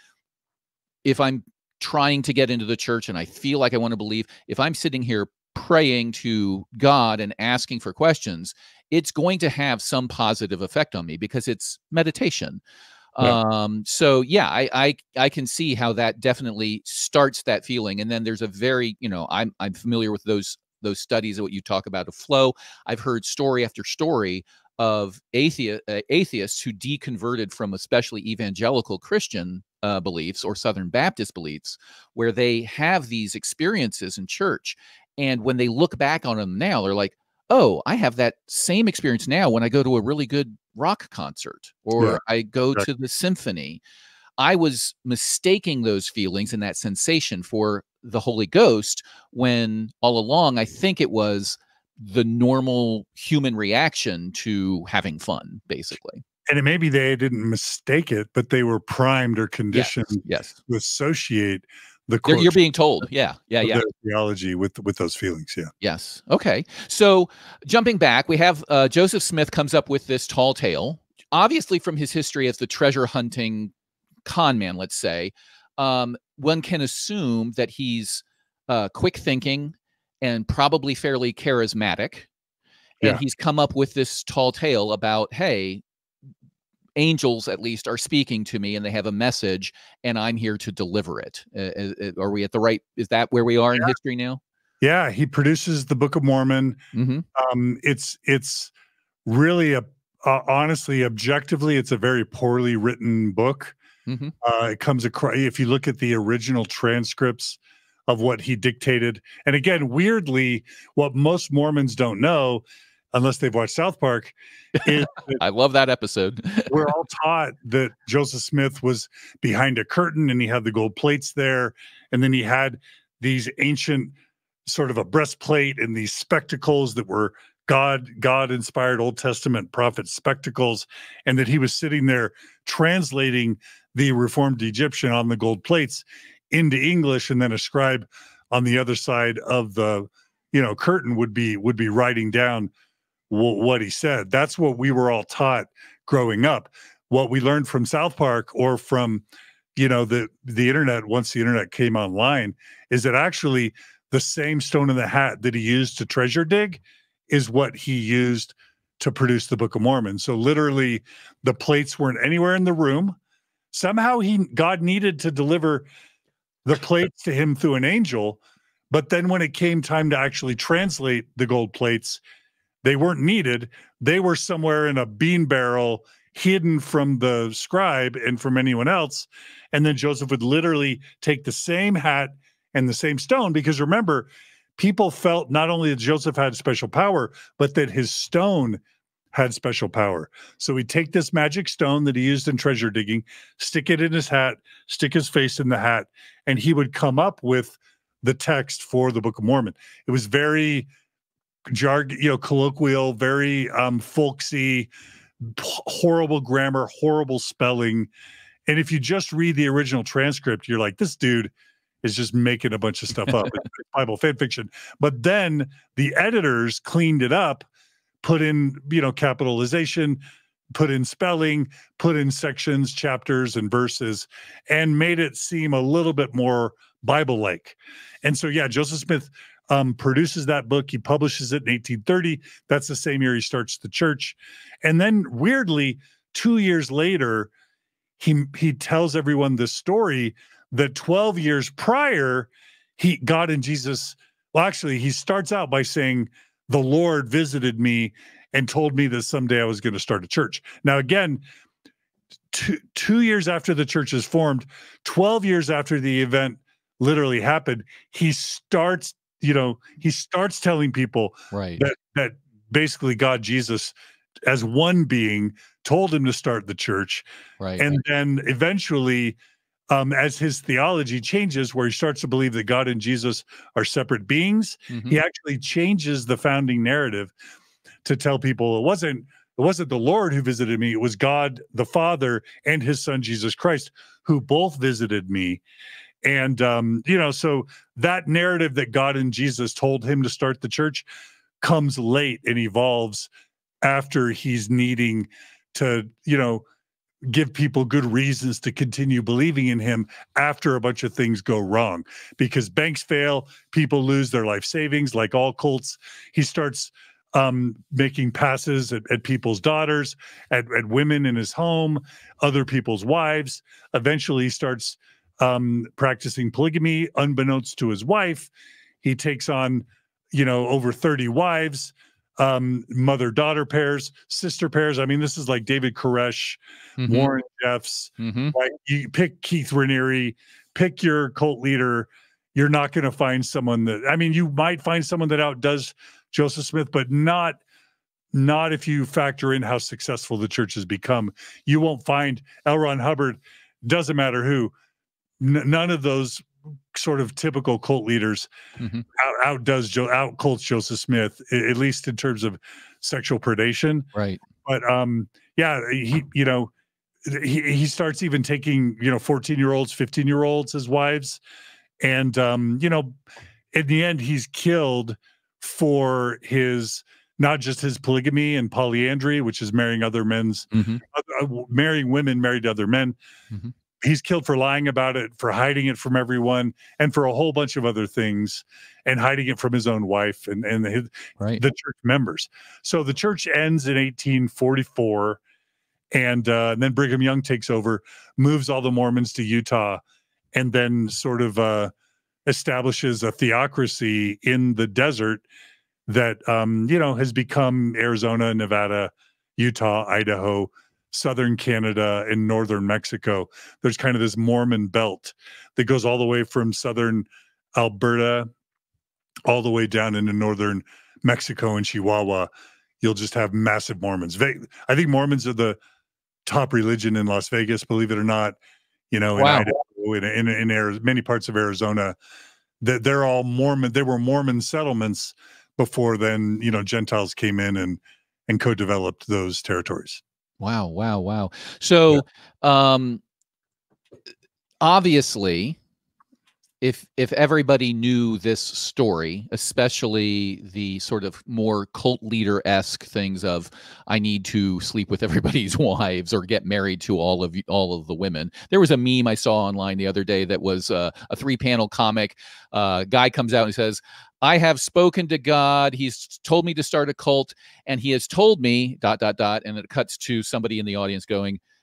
if I'm trying to get into the church and I feel like I want to believe, if I'm sitting here praying to God and asking for questions, it's going to have some positive effect on me because it's meditation. Yeah. So yeah, I can see how that definitely starts that feeling. And then there's a very, I'm familiar with those studies of what you talk about of flow. I've heard story after story of atheists who deconverted from especially evangelical Christian beliefs or Southern Baptist beliefs, where they have these experiences in church. And when they look back on them now, they're like, oh, I have that same experience now when I go to a really good rock concert or I go to the symphony. I was mistaking those feelings and that sensation for the Holy Ghost, when all along I think it was the normal human reaction to having fun, basically. And maybe they didn't mistake it, but they were primed or conditioned Yes. to associate the You're quote being told. Yeah. of their theology with those feelings. Yeah. Yes. Okay. So jumping back, we have Joseph Smith comes up with this tall tale, obviously from his history as the treasure hunting con man, let's say. One can assume that he's quick thinking and probably fairly charismatic. And he's come up with this tall tale about, hey, angels at least are speaking to me and they have a message and I'm here to deliver it. Are we at the right, is that where we are in history now? Yeah. He produces the Book of Mormon. It's really honestly, objectively, it's a very poorly written book. It comes across, if you look at the original transcripts of what he dictated. And again, weirdly, what most Mormons don't know, unless they've watched South Park, is I love that episode. we're all taught that Joseph Smith was behind a curtain and he had the gold plates there. And then he had these ancient sort of a breastplate and these spectacles that were God-inspired Old Testament prophet spectacles, and that he was sitting there translating the Reformed Egyptian on the gold plates into English, and then a scribe on the other side of the curtain would be writing down what he said. That's what we were all taught growing up. What we learned from South Park or from the internet, once the internet came online, is that actually the same stone in the hat that he used to treasure dig is what he used to produce the Book of Mormon. So literally the plates weren't anywhere in the room. Somehow God needed to deliver the plates to him through an angel. But then when it came time to actually translate the gold plates, they weren't needed. They were somewhere in a bean barrel, hidden from the scribe and from anyone else. And then Joseph would literally take the same hat and the same stone, because remember, people felt not only that Joseph had special power, but that his stone had special power. So he'd take this magic stone that he used in treasure digging, stick it in his hat, stick his face in the hat, and he would come up with the text for the Book of Mormon. It was very colloquial, very folksy, horrible grammar, horrible spelling. And if you just read the original transcript, you're like, this dude is just making a bunch of stuff up. It's Bible fan fiction. But then the editors cleaned it up, put in, capitalization, put in spelling, put in sections, chapters, and verses, and made it seem a little bit more Bible-like. And so, Joseph Smith produces that book. He publishes it in 1830. That's the same year he starts the church. And then weirdly, 2 years later, he tells everyone this story that 12 years prior, God and Jesus, well, actually, he starts out by saying, the Lord visited me and told me that someday I was going to start a church. Now, again, two years after the church is formed, 12 years after the event literally happened, he starts telling people that basically God, Jesus, as one being, told him to start the church. Then eventually, as his theology changes, where he starts to believe that God and Jesus are separate beings, he actually changes the founding narrative to tell people it wasn't the Lord who visited me, it was God the Father and his son Jesus Christ who both visited me. And so that narrative that God and Jesus told him to start the church comes late and evolves after he's needing to give people good reasons to continue believing in him after a bunch of things go wrong, because banks fail, people lose their life savings, like all cults. He starts making passes at people's daughters, at women in his home, other people's wives. Eventually he starts practicing polygamy unbeknownst to his wife. He takes on, over 30 wives, mother-daughter pairs, sister pairs. I mean, this is like David Koresh, Warren Jeffs. Like, you pick Keith Raniere, pick your cult leader. You're not going to find someone you might find someone that outdoes Joseph Smith, but not if you factor in how successful the church has become. You won't find L. Ron Hubbard doesn't matter who, none of those sort of typical cult leaders out cults Joseph Smith, at least in terms of sexual predation. Right. But yeah, he starts even taking 14-year-olds, 15-year-olds as wives, and in the end he's killed for his, not just his polygamy and polyandry, which is marrying other men's marrying women married to other men. He's killed for lying about it, for hiding it from everyone, and for a whole bunch of other things, and hiding it from his own wife and the church members. So the church ends in 1844, and then Brigham Young takes over, moves all the Mormons to Utah, and then sort of establishes a theocracy in the desert that has become Arizona, Nevada, Utah, Idaho, southern Canada, and northern Mexico. There's kind of this Mormon belt that goes all the way from southern Alberta all the way down into northern Mexico and Chihuahua. You'll just have massive Mormons. I think Mormons are the top religion in Las Vegas, believe it or not. In Idaho, in many parts of Arizona, they're all Mormon. They were Mormon settlements before then. Gentiles came in and co-developed those territories. Wow. So, obviously, if everybody knew this story, especially the sort of more cult leader-esque things of, I need to sleep with everybody's wives or get married to all of the women. There was a meme I saw online the other day that was a 3-panel comic. Guy comes out and says, I have spoken to God. He's told me to start a cult, and he has told me ... And it cuts to somebody in the audience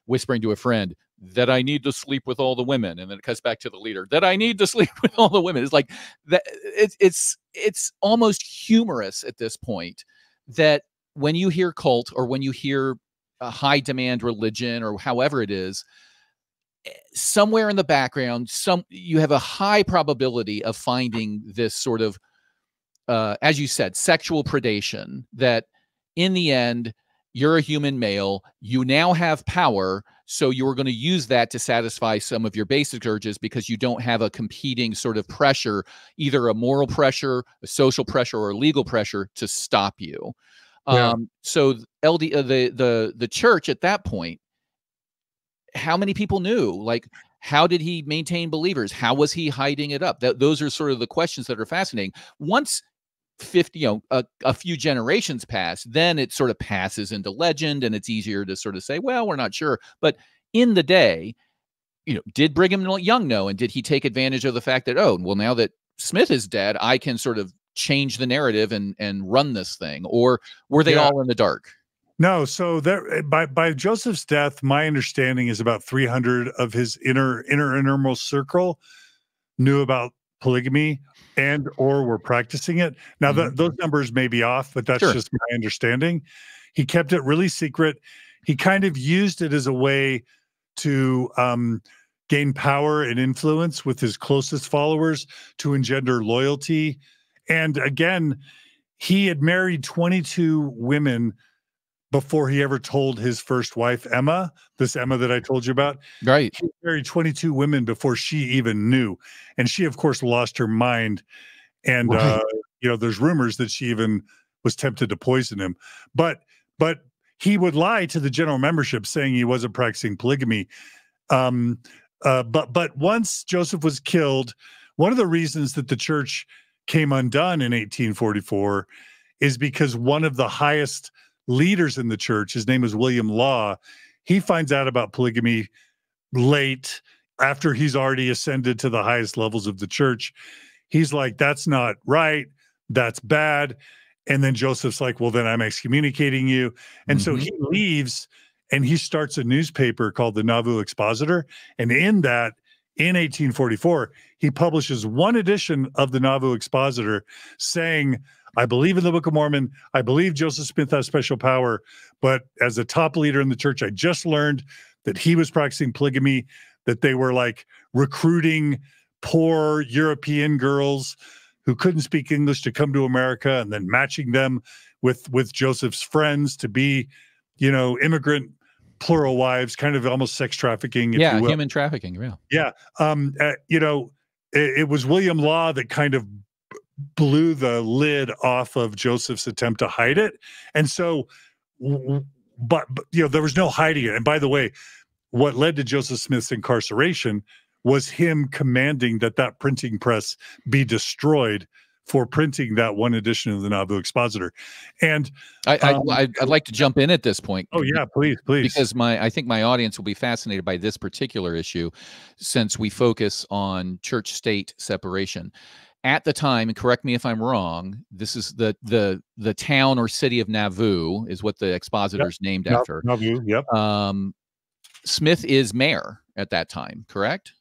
whispering to a friend, that I need to sleep with all the women. And then it cuts back to the leader, that I need to sleep with all the women. It's like that. It's almost humorous at this point that when you hear cult, or when you hear a high demand religion, or however it is, somewhere in the background, you have a high probability of finding this sort of, as you said, sexual predation, that in the end, you're a human male, you now have power, so you're going to use that to satisfy some of your basic urges because you don't have a competing sort of pressure, either a moral pressure, a social pressure, or a legal pressure to stop you. Yeah. So the church at that point, how many people knew? Like, how did he maintain believers? How was he hiding it up? Those are sort of the questions that are fascinating. Once 50, a few generations pass, then it sort of passes into legend, and it's easier to sort of say, well, we're not sure. But in the day, did Brigham Young know, and did he take advantage of the fact that, now that Smith is dead, I can sort of change the narrative and run this thing? Or were they all in the dark? No, so there, by Joseph's death, my understanding is about 300 of his innermost circle knew about polygamy or were practicing it. Now, those numbers may be off, but that's just my understanding. He kept it really secret. He kind of used it as a way to gain power and influence with his closest followers, to engender loyalty. And again, he had married 22 women before he ever told his first wife, Emma, this Emma that I told you about. Right. He married 22 women before she even knew. And she, of course, lost her mind. And, there's rumors that she even was tempted to poison him. But he would lie to the general membership saying he wasn't practicing polygamy. But once Joseph was killed, one of the reasons that the church came undone in 1844 is because one of the highest leaders in the church, his name is William Law, he finds out about polygamy late, after he's already ascended to the highest levels of the church. He's like, that's not right, that's bad. And then Joseph's like, well, then I'm excommunicating you. And so he leaves, and he starts a newspaper called the Nauvoo Expositor. And in 1844, he publishes one edition of the Nauvoo Expositor saying, I believe in the Book of Mormon. I believe Joseph Smith has special power. But as a top leader in the church, I just learned that he was practicing polygamy, that they were like recruiting poor European girls who couldn't speak English to come to America, and then matching them with Joseph's friends to be, immigrant plural wives, kind of almost sex trafficking, if Yeah, you will. human trafficking. Yeah. Yeah. You know, it was William Law that kind of blew the lid off of Joseph's attempt to hide it. And so, but you know, there was no hiding it. And by the way, what led to Joseph Smith's incarceration was him commanding that printing press be destroyed for printing that one edition of the Nauvoo Expositor. And I'd like to jump in at this point. Oh yeah, please. Because I think my audience will be fascinated by this particular issue, since we focus on church-state separation. At the time, and correct me if I'm wrong, this is the town or city of Nauvoo is what the expositor's named after. Nauvoo, yep. Smith is mayor at that time, correct?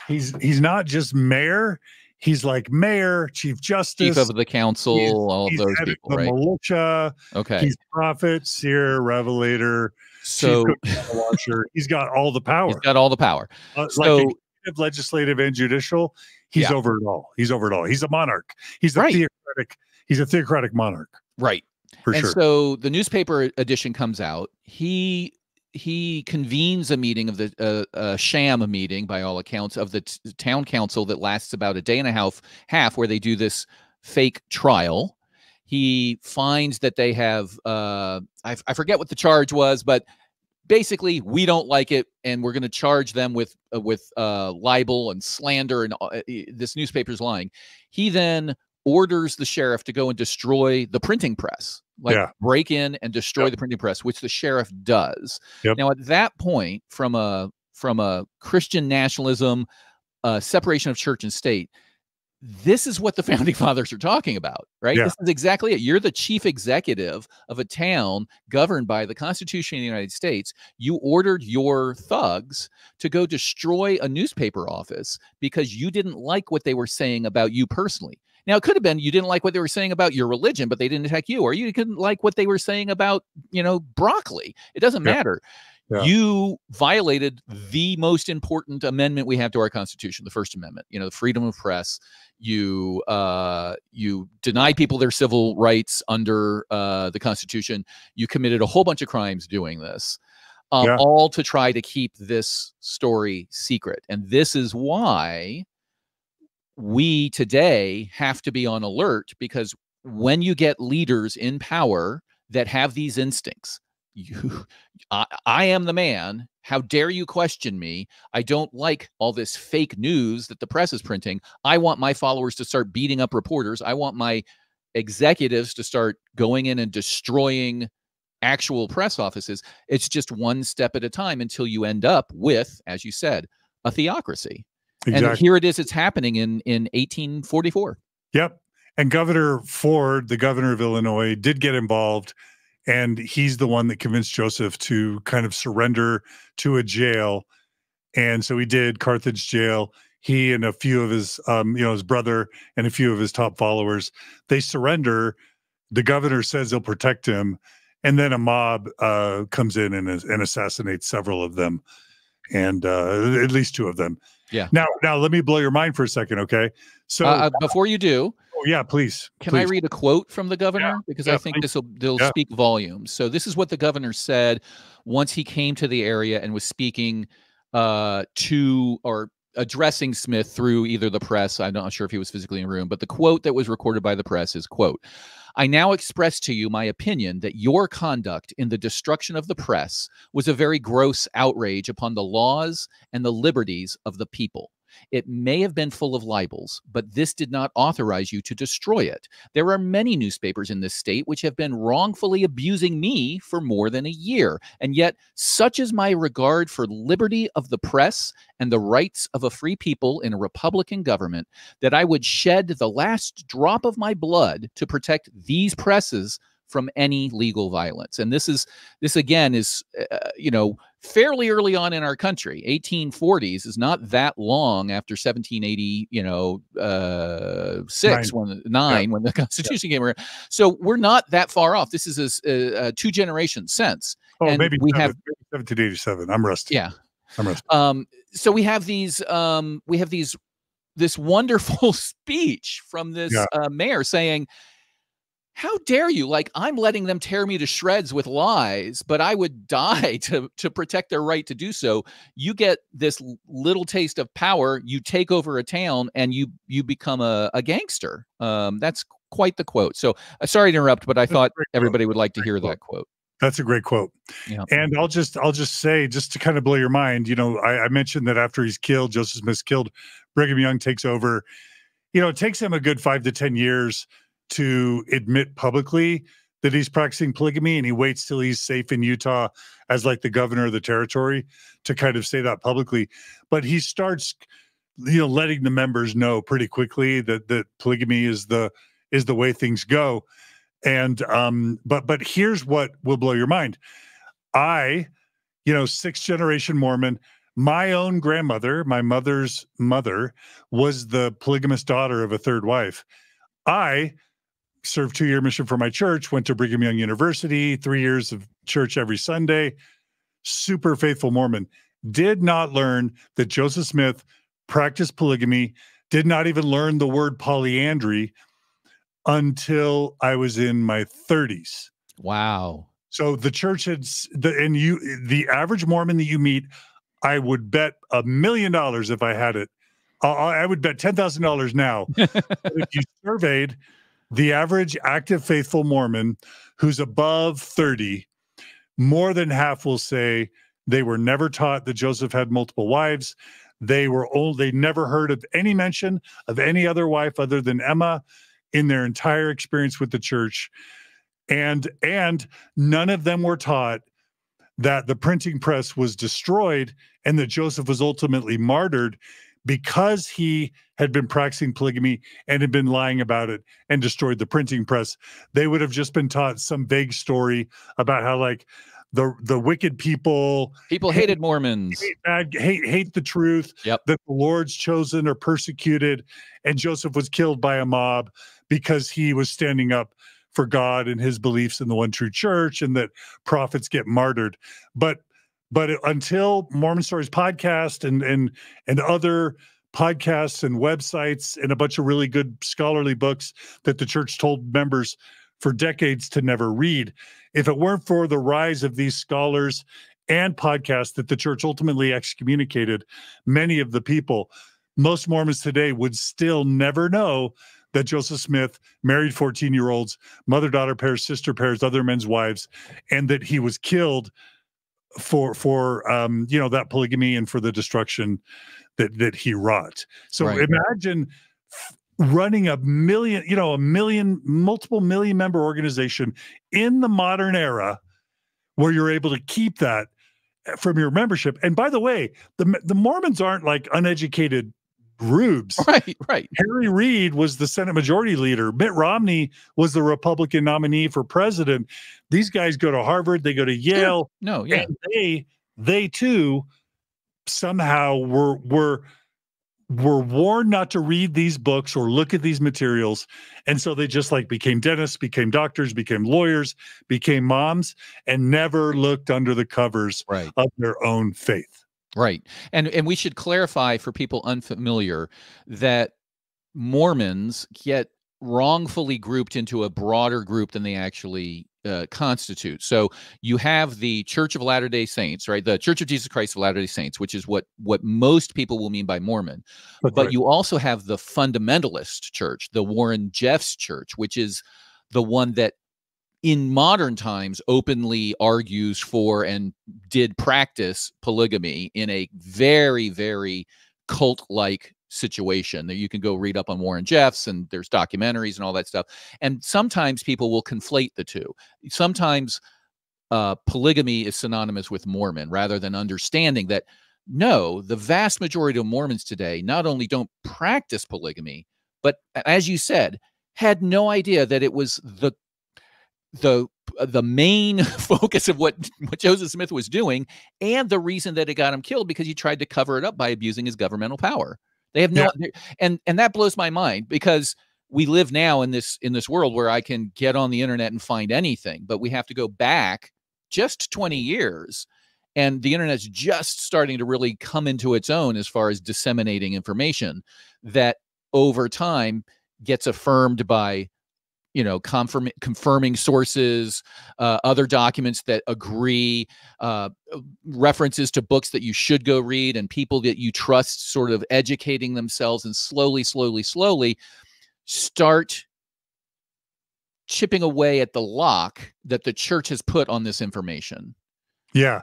He's not just mayor. He's like mayor, chief justice, chief of the council, all of those people, the right? Militia. Okay. He's prophet, seer, revelator, so washer. He's got all the power. He's got all the power. Like legislative and judicial. He's over it all. He's over it all. He's a monarch. He's a theocratic. He's a theocratic monarch. Right. For sure. So the newspaper edition comes out. He convenes a meeting of the sham meeting, by all accounts, of the town council that lasts about a day and a half, where they do this fake trial. He finds that they have I forget what the charge was, but basically, we don't like it, and we're going to charge them with libel and slander, and this newspaper's lying. He then orders the sheriff to go and destroy the printing press, break in and destroy the printing press, which the sheriff does. Now, at that point, from a Christian nationalism, separation of church and state, this is what the founding fathers are talking about, right? This is exactly it. You're the chief executive of a town governed by the Constitution of the United States. You ordered your thugs to go destroy a newspaper office because you didn't like what they were saying about you personally. Now, it could have been you didn't like what they were saying about your religion, but they didn't attack you, or you couldn't like what they were saying about, broccoli. It doesn't matter. You violated the most important amendment we have to our Constitution, the First Amendment, the freedom of press. You deny people their civil rights under the Constitution. You committed a whole bunch of crimes doing this, all to try to keep this story secret. And this is why we today have to be on alert, because when you get leaders in power that have these instincts, I am the man. How dare you question me? I don't like all this fake news that the press is printing. I want my followers to start beating up reporters. I want my executives to start going in and destroying actual press offices. It's just one step at a time until you end up with, as you said, a theocracy. Exactly. And here it is. It's happening in 1844. Yep. And Governor Ford, the governor of Illinois, did get involved. And he's the one that convinced Joseph to kind of surrender to a jail. And so he did, Carthage jail. He and a few of his, his brother and a few of his top followers, they surrender. The governor says he'll protect him. And then a mob comes in and assassinates several of them. And at least two of them. Yeah. Now let me blow your mind for a second, okay? So before you do, please. Can I read a quote from the governor? Because I think they'll speak volumes. So this is what the governor said once he came to the area and was speaking to or addressing Smith through either the press. I'm not sure if he was physically in the room, but the quote that was recorded by the press is, quote, "I now express to you my opinion that your conduct in the destruction of the press was a very gross outrage upon the laws and the liberties of the people. It may have been full of libels, but this did not authorize you to destroy it. There are many newspapers in this state which have been wrongfully abusing me for more than a year. And yet, such is my regard for liberty of the press and the rights of a free people in a Republican government that I would shed the last drop of my blood to protect these presses from any legal violence." And this again is, fairly early on in our country. 1840s is not that long after 1780, when the Constitution came around. So we're not that far off. This is a 2 generations since. Oh, and maybe we have 1787. I'm rusty. Yeah. I'm rusty. So we have this wonderful speech from this mayor saying, how dare you? Like, I'm letting them tear me to shreds with lies, but I would die to protect their right to do so. You get this little taste of power, you take over a town, and you become a gangster. That's quite the quote. So sorry to interrupt, but I thought everybody would like to hear that quote. That's a great quote. Yeah. And I'll just say, just to kind of blow your mind, you know, I mentioned that after he's killed, Joseph Smith's killed, Brigham Young takes over. You know, it takes him a good 5 to 10 years to admit publicly that he's practicing polygamy, and he waits till he's safe in Utah as like the governor of the territory to kind of say that publicly. But he starts, you know, letting the members know pretty quickly that polygamy is the way things go. And but here's what will blow your mind. I, you know, 6th generation Mormon, my own grandmother, my mother's mother, was the polygamous daughter of a third wife. I served 2-year mission for my church, went to Brigham Young University, 3 years of church every Sunday, super faithful Mormon. Did not learn that Joseph Smith practiced polygamy, did not even learn the word polyandry until I was in my 30s. Wow. So the church had, the average Mormon that you meet, I would bet $1 million if I had it. I would bet $10,000 now. If you surveyed the average active faithful Mormon who's above 30, more than half will say they were never taught that Joseph had multiple wives. They never heard of any mention of any other wife other than Emma in their entire experience with the church. And none of them were taught that the printing press was destroyed and that Joseph was ultimately martyred because he had been practicing polygamy and had been lying about it and destroyed the printing press. They would have just been taught some vague story about how, like, the wicked people hated Mormons, hate the truth, yep, that the Lord's chosen are persecuted, and Joseph was killed by a mob because he was standing up for God and his beliefs in the one true church, and that prophets get martyred. But until Mormon Stories podcast and other podcasts and websites and a bunch of really good scholarly books that the church told members for decades to never read, if it weren't for the rise of these scholars and podcasts that the church ultimately excommunicated many of the people, most Mormons today would still never know that Joseph Smith married 14-year-olds, mother-daughter pairs, sister pairs, other men's wives, and that he was killed for that polygamy and for the destruction that he wrought. So right. Imagine running a multiple million member organization in the modern era where you're able to keep that from your membership. And by the way, the Mormons aren't like uneducated rubes. Right. Harry Reid was the Senate Majority Leader. Mitt Romney was the Republican nominee for president. These guys go to Harvard, they go to Yale. No, yeah. And they too somehow were warned not to read these books or look at these materials. And so they just like became dentists, became doctors, became lawyers, became moms, and never looked under the covers of their own faith. Right. And we should clarify for people unfamiliar that Mormons get wrongfully grouped into a broader group than they actually constitute. So you have the Church of Latter-day Saints, right? The Church of Jesus Christ of Latter-day Saints, which is what most people will mean by Mormon. But you also have the fundamentalist church, the Warren Jeffs church, which is the one that in modern times openly argues for and did practice polygamy in a very, very cult-like situation. That you can go read up on Warren Jeffs, and there's documentaries and all that stuff. And sometimes people will conflate the two. Sometimes polygamy is synonymous with Mormon, rather than understanding that, no, the vast majority of Mormons today not only don't practice polygamy, but as you said, had no idea that it was the main focus of what Joseph Smith was doing, and the reason that it got him killed, because he tried to cover it up by abusing his governmental power. They have no, and that blows my mind, because we live now in this world where I can get on the internet and find anything, but we have to go back just 20 years, and the internet's just starting to really come into its own as far as disseminating information that over time gets affirmed by confirming sources, other documents that agree, references to books that you should go read, and people that you trust sort of educating themselves, and slowly start chipping away at the lock that the church has put on this information. Yeah.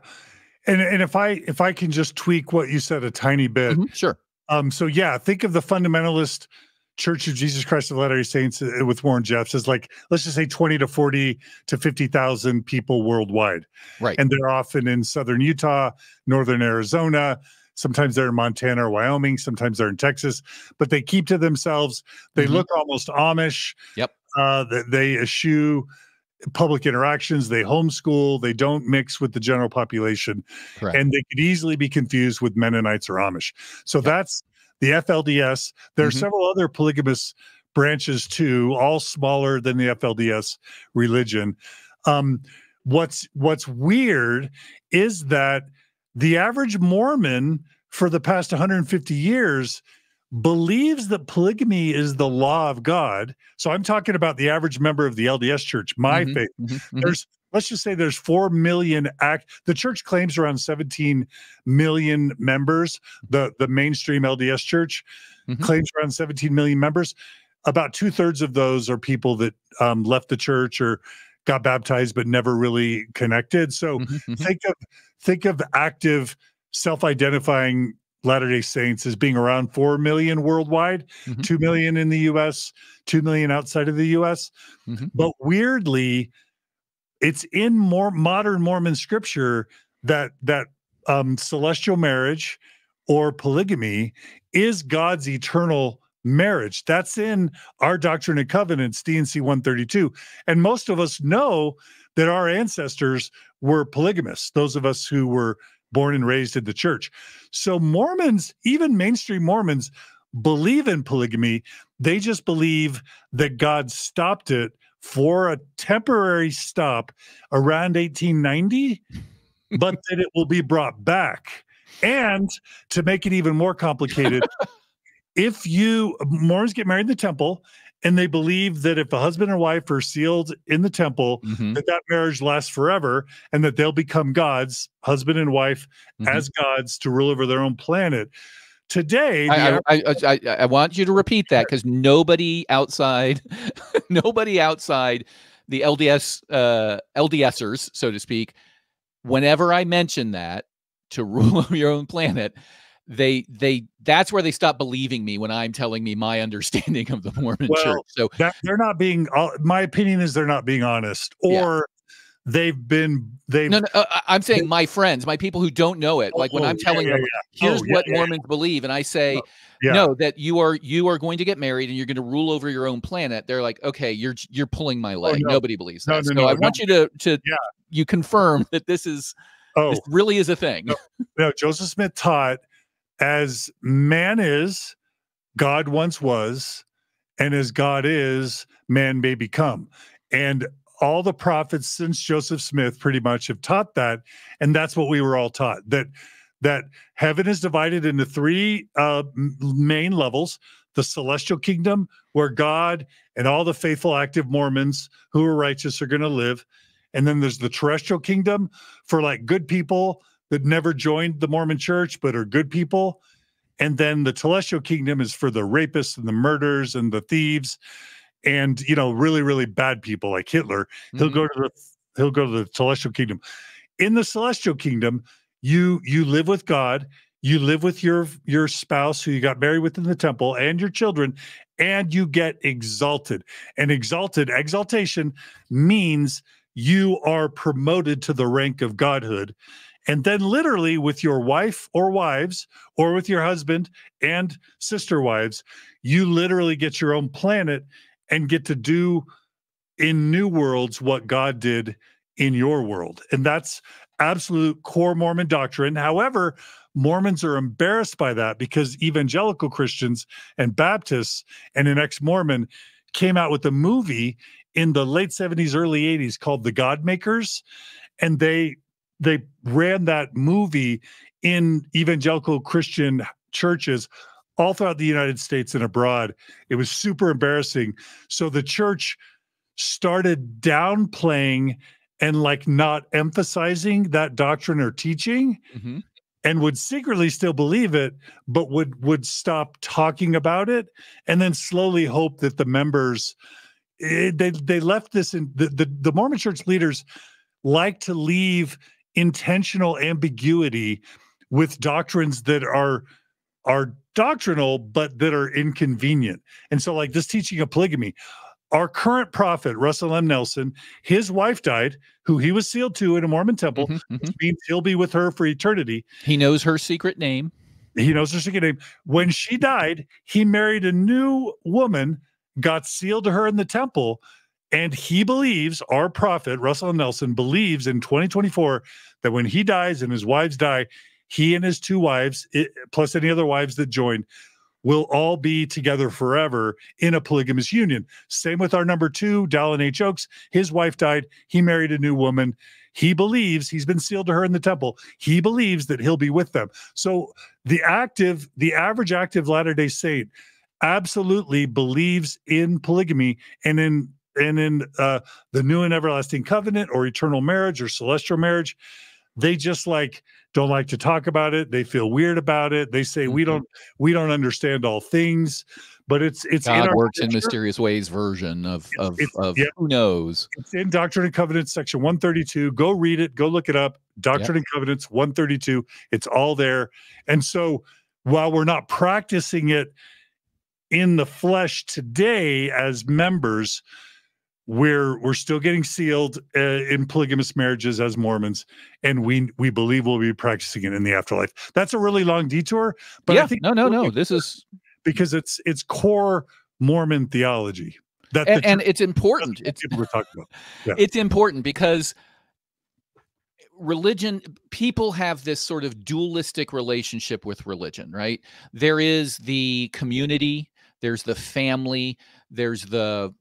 And if I can just tweak what you said a tiny bit. Sure. So yeah, think of the fundamentalist Church of Jesus Christ of Latter-day Saints with Warren Jeffs as like, let's just say 20 to 40 to 50,000 people worldwide. Right. And they're often in southern Utah, northern Arizona. Sometimes they're in Montana or Wyoming. Sometimes they're in Texas, but they keep to themselves. They look almost Amish. Yep. They eschew public interactions. They homeschool. They don't mix with the general population. Correct. And they could easily be confused with Mennonites or Amish. So that's the FLDS. There are several other polygamous branches too, all smaller than the FLDS religion. What's weird is that the average Mormon for the past 150 years believes that polygamy is the law of God. So I'm talking about the average member of the LDS church, my faith. Let's just say there's 4 million the church claims around 17 million members. The mainstream LDS church claims around 17 million members. About 2/3 of those are people that left the church or got baptized but never really connected. So think of active self-identifying Latter-day Saints as being around 4 million worldwide, 2 million in the US, 2 million outside of the US. But weirdly, it's in more modern Mormon scripture that celestial marriage or polygamy is God's eternal marriage. That's in our Doctrine and Covenants, D&C 132. And most of us know that our ancestors were polygamists, those of us who were born and raised in the church. So Mormons, even mainstream Mormons, believe in polygamy. They just believe that God stopped it for a temporary stop around 1890, but that it will be brought back. And to make it even more complicated, Mormons get married in the temple, and they believe that if a husband and wife are sealed in the temple, that marriage lasts forever, and that they'll become gods, husband and wife, as gods to rule over their own planet. Today, I want you to repeat that, because nobody outside the LDSers, so to speak, whenever I mention that, to rule over your own planet, that's where they stop believing me when I'm telling me my understanding of the Mormon church. So they're not being, my opinion is they're not being honest, or I'm saying my friends, my people who don't know it, like when I'm telling them, here's what Mormons believe, and I say, no, that you are going to get married and you're going to rule over your own planet. They're like, okay, you're pulling my leg. Nobody believes that. So I want you to you confirm that this really is a thing. No, Joseph Smith taught, as man is, God once was, and as God is, man may become. And all the prophets since Joseph Smith pretty much have taught that, and that's what we were all taught, that heaven is divided into 3 main levels: the celestial kingdom, where God and all the faithful active Mormons who are righteous are going to live. And then there's the terrestrial kingdom for like good people that never joined the Mormon church but are good people. And then the celestial kingdom is for the rapists and the murderers and the thieves and, really, really bad people like Hitler. He'll go to the celestial kingdom. In the celestial kingdom, you live with God, you live with your spouse who you got married with in the temple, and your children, and you get exalted. And exaltation means you are promoted to the rank of godhood. And then literally with your wife or wives, or with your husband and sister wives, you literally get your own planet and get to do in new worlds what God did in your world. And that's absolute core Mormon doctrine. However, Mormons are embarrassed by that because evangelical Christians and Baptists and an ex-Mormon came out with a movie in the late 70s, early 80s called The God Makers. And they ran that movie in evangelical Christian churches all throughout the United States and abroad. It was super embarrassing. So the church started downplaying and like not emphasizing that doctrine or teaching, and would secretly still believe it, but would stop talking about it, and then slowly hope that the members, they left this in the Mormon Church leaders like to leave intentional ambiguity with doctrines that are doctrinal, but that are inconvenient. And so like this teaching of polygamy, our current prophet, Russell M. Nelson, his wife died, who he was sealed to in a Mormon temple, which means he'll be with her for eternity. He knows her secret name. He knows her secret name. When she died, he married a new woman, got sealed to her in the temple, and he believes, our prophet, Russell M. Nelson, believes in 2024 that when he dies and his wives die, he and his 2 wives, plus any other wives that join, will all be together forever in a polygamous union. Same with our number 2, Dehlin H. Oaks. His wife died. He married a new woman. He believes, he's been sealed to her in the temple. He believes that he'll be with them. So the average active Latter-day Saint absolutely believes in polygamy and in the new and everlasting covenant or eternal marriage or celestial marriage. They just don't like to talk about it. They feel weird about it. They say we don't understand all things, but it's God in our works in culture. mysterious ways version of who knows. It's in Doctrine and Covenants section 132. Go read it. Go look it up. Doctrine and Covenants 132. It's all there. And so while we're not practicing it in the flesh today as members, we're still getting sealed in polygamous marriages as Mormons, and we believe we'll be practicing it in the afterlife. That's a really long detour, but I think no. This is because it's core Mormon theology. And it's important. It's people we're talking about. Yeah. It's important because religion, people have this sort of dualistic relationship with religion, right? There is the community, there's the family, there's the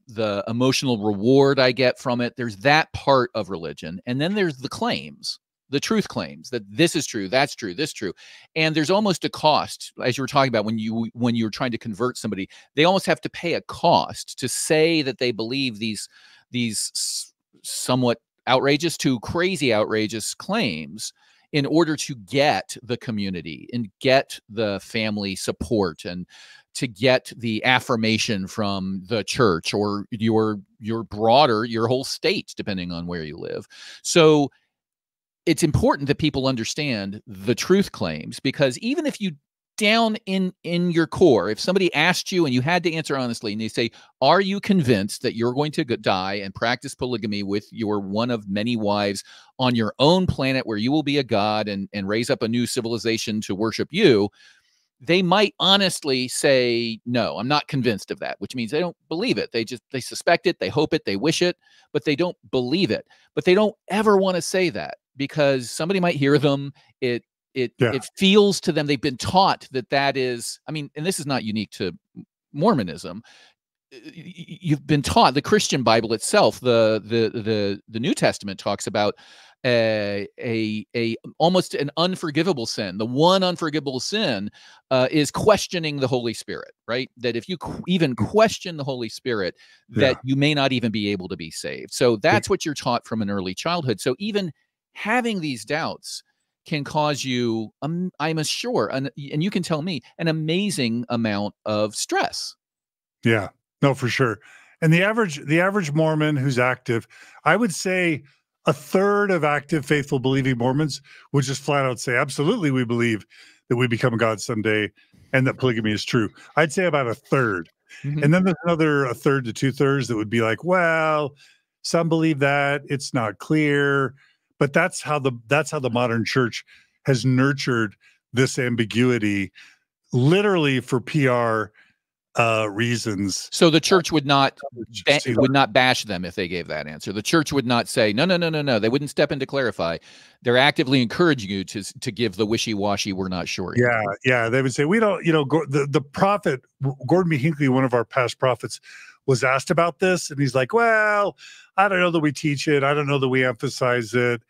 emotional reward I get from it. There's that part of religion. And then there's the claims, the truth claims that this is true, that's true, this is true. And there's almost a cost, as you were talking about when you're trying to convert somebody, they almost have to pay a cost to say that they believe these somewhat outrageous to crazy outrageous claims in order to get the community and get the family support and to get the affirmation from the church or your whole state, depending on where you live. So it's important that people understand the truth claims, because even if you down in your core, if somebody asked you and you had to answer honestly and they say, are you convinced that you're going to die and practice polygamy with your one of many wives on your own planet where you will be a god and raise up a new civilization to worship you? They might honestly say, no, I'm not convinced of that, which means they don't believe it. They suspect it, they hope it, they wish it, but they don't believe it. But they don't ever want to say that because somebody might hear them. It feels to them, they've been taught that is, I mean, and this is not unique to Mormonism. You've been taught, the Christian Bible itself, the New Testament talks about almost an unforgivable sin. The one unforgivable sin is questioning the Holy Spirit, right? That if you even question the Holy Spirit, that you may not even be able to be saved. So that's what you're taught from an early childhood. So even having these doubts can cause you, I'm sure, and you can tell me, an amazing amount of stress. Yeah, no, for sure. And the average Mormon who's active, I would say a third of active, faithful, believing Mormons would just flat out say, absolutely, we believe that we become God someday and that polygamy is true. I'd say about a third. Mm-hmm. And then there's another a third to 2/3 that would be like, well, some believe that, it's not clear. But that's how the modern church has nurtured this ambiguity, literally for PR reasons. So the church would not bash them if they gave that answer. The church would not say no. They wouldn't step in to clarify. They're actively encouraging you to give the wishy-washy, we're not sure. Yeah. They would say, we don't. The prophet Gordon B. Hinckley, one of our past prophets, was asked about this, and he's like, well, I don't know that we teach it. I don't know that we emphasize it.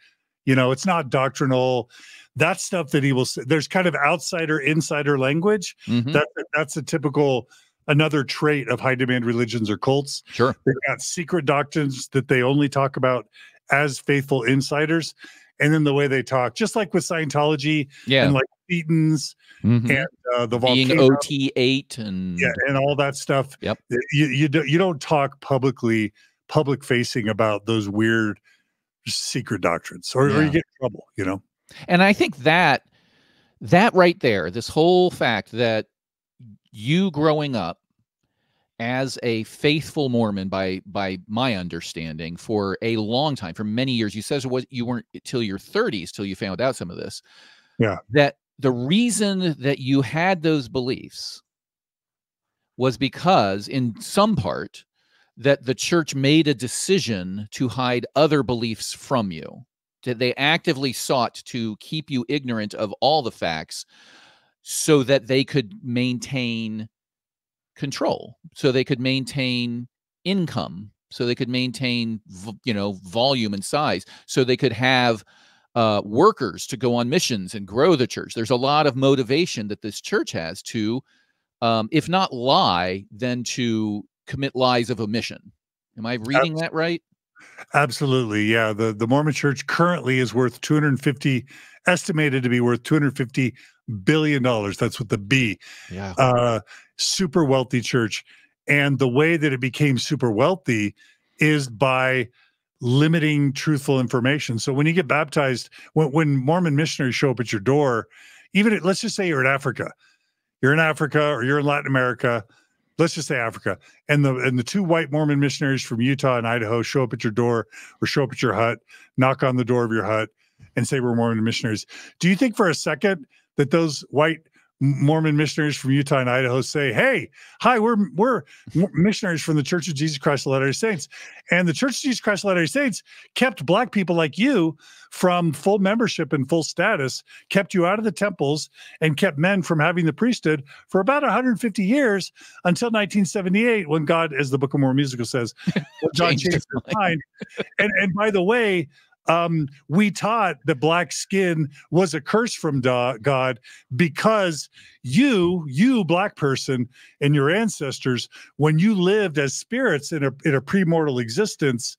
It's not doctrinal. That stuff that he will say, there's kind of outsider, insider language. Mm-hmm. That's a typical another trait of high demand religions or cults. Sure. They've got secret doctrines that they only talk about as faithful insiders. And then the way they talk, just like with Scientology and like Thetans and the being volcano, OT8 and and all that stuff. Yep. You don't talk public facing about those weird secret doctrines, or you get in trouble, you know. And I think that right there, this whole fact that you growing up as a faithful Mormon, by my understanding, for a long time, for many years, you said you weren't till your 30s till you found out some of this. Yeah. That the reason that you had those beliefs was because, in some part, that the church made a decision to hide other beliefs from you. That they actively sought to keep you ignorant of all the facts so that they could maintain control, so they could maintain income, so they could maintain, volume and size, so they could have workers to go on missions and grow the church. There's a lot of motivation that this church has to, if not lie, then to commit lies of omission. Am I reading that right? Absolutely. Yeah. The Mormon church currently is worth estimated to be worth $250 billion. That's with the B. Yeah. Super wealthy church. And the way that it became super wealthy is by limiting truthful information. So when you get baptized, when Mormon missionaries show up at your door, let's just say you're in Africa or you're in Latin America, let's just say Africa, and the two white Mormon missionaries from Utah and Idaho show up at your door or show up at your hut, knock on the door of your hut and say, we're Mormon missionaries. Do you think for a second that those white Mormon missionaries from Utah and Idaho say, hey, hi, we're missionaries from the Church of Jesus Christ of Latter-day Saints. And the Church of Jesus Christ of Latter-day Saints kept Black people like you from full membership and full status, kept you out of the temples, and kept men from having the priesthood for about 150 years until 1978, when God, as the Book of Mormon musical says, God changed his mind. And by the way, we taught that black skin was a curse from God because you black person and your ancestors, when you lived as spirits in a premortal existence,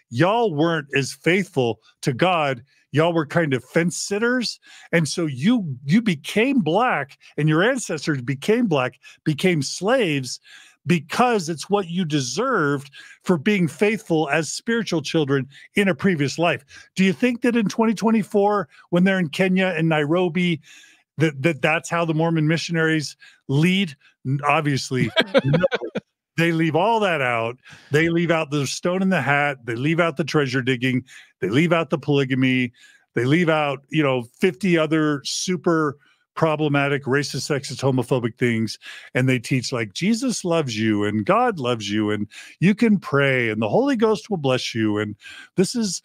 y'all weren't as faithful to God. Y'all were kind of fence sitters. And so you became black, and your ancestors became black, became slaves, because it's what you deserved for being faithful as spiritual children in a previous life. Do you think that in 2024, when they're in Kenya and Nairobi, that's how the Mormon missionaries lead? Obviously, no. They leave all that out. They leave out the stone in the hat. They leave out the treasure digging. They leave out the polygamy. They leave out, 50 other super problematic, racist, sexist, homophobic things. And they teach like Jesus loves you and God loves you and you can pray and the Holy Ghost will bless you. And this is,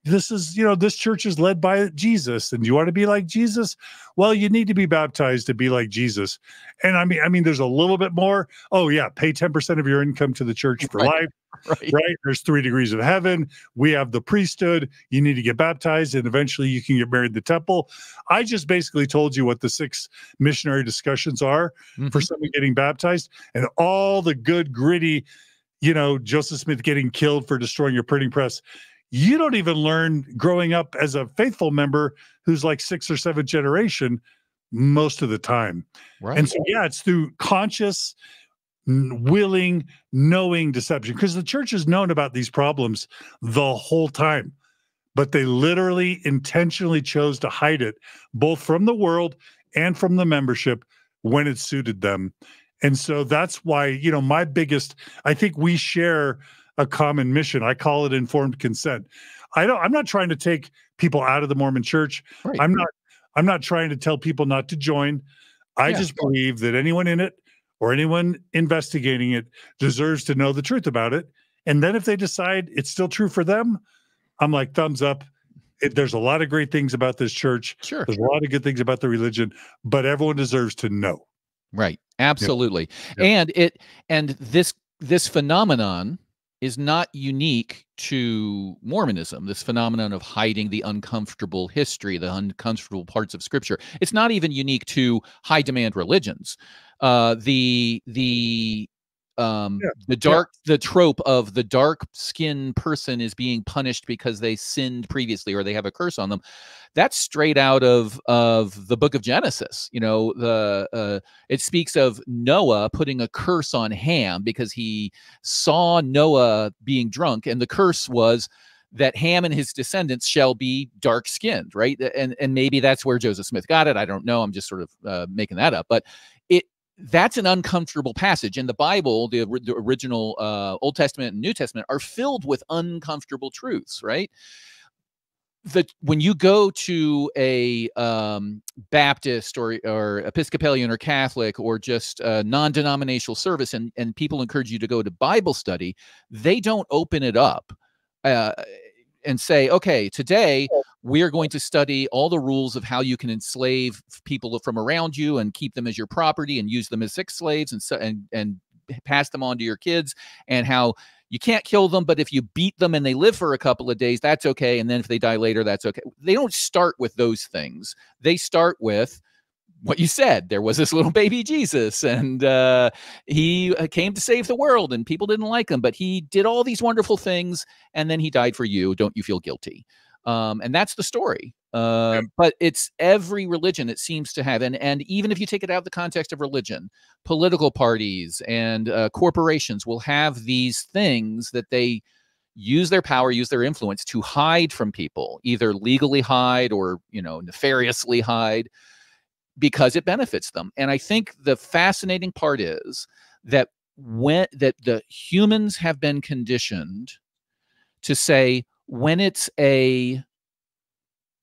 this church is led by Jesus. And you want to be like Jesus? Well, you need to be baptized to be like Jesus. And I mean, there's a little bit more. Oh yeah. Pay 10% of your income to the church for life. Right. There's 3 degrees of heaven. We have the priesthood. You need to get baptized and eventually you can get married in the temple. I just basically told you what the 6 missionary discussions are for someone getting baptized, and all the good, gritty, Joseph Smith getting killed for destroying your printing press. You don't even learn growing up as a faithful member who's like 6th or 7th generation most of the time. Right. And so, yeah, it's through conscious, willing, knowing deception, because the church has known about these problems the whole time, but they literally intentionally chose to hide it both from the world and from the membership when it suited them. And so that's why, I think we share a common mission. I call it informed consent. I'm not trying to take people out of the Mormon church. Right. I'm not trying to tell people not to join. I just believe that anyone in it or anyone investigating it deserves to know the truth about it. And then if they decide it's still true for them, I'm like, thumbs up. There's a lot of great things about this church. Sure. There's a lot of good things about the religion, but everyone deserves to know. Right. Absolutely. Yep. And this phenomenon is not unique to Mormonism, this phenomenon of hiding the uncomfortable history, the uncomfortable parts of Scripture. It's not even unique to high-demand religions. The the trope of the dark skinned person is being punished because they sinned previously or they have a curse on them. That's straight out of the book of Genesis. It speaks of Noah putting a curse on Ham because he saw Noah being drunk, and the curse was that Ham and his descendants shall be dark skinned, right? And maybe that's where Joseph Smith got it. I don't know. I'm just sort of making that up, but that's an uncomfortable passage. In the Bible, the original Old Testament and New Testament are filled with uncomfortable truths, right? When you go to a Baptist or Episcopalian or Catholic or just a non-denominational service, and people encourage you to go to Bible study, they don't open it up and say, okay, today we are going to study all the rules of how you can enslave people from around you and keep them as your property and use them as sex slaves and pass them on to your kids, and how you can't kill them, but if you beat them and they live for a couple of days, that's okay. And then if they die later, that's okay. They don't start with those things. They start with what you said. There was this little baby Jesus, and he came to save the world, and people didn't like him, but he did all these wonderful things, and then he died for you. Don't you feel guilty? And that's the story. But it's every religion, it seems to have, and even if you take it out of the context of religion, political parties and corporations will have these things that they use their power, use their influence to hide from people, either legally hide or nefariously hide, because it benefits them. And I think the fascinating part is that the humans have been conditioned to say, when it's a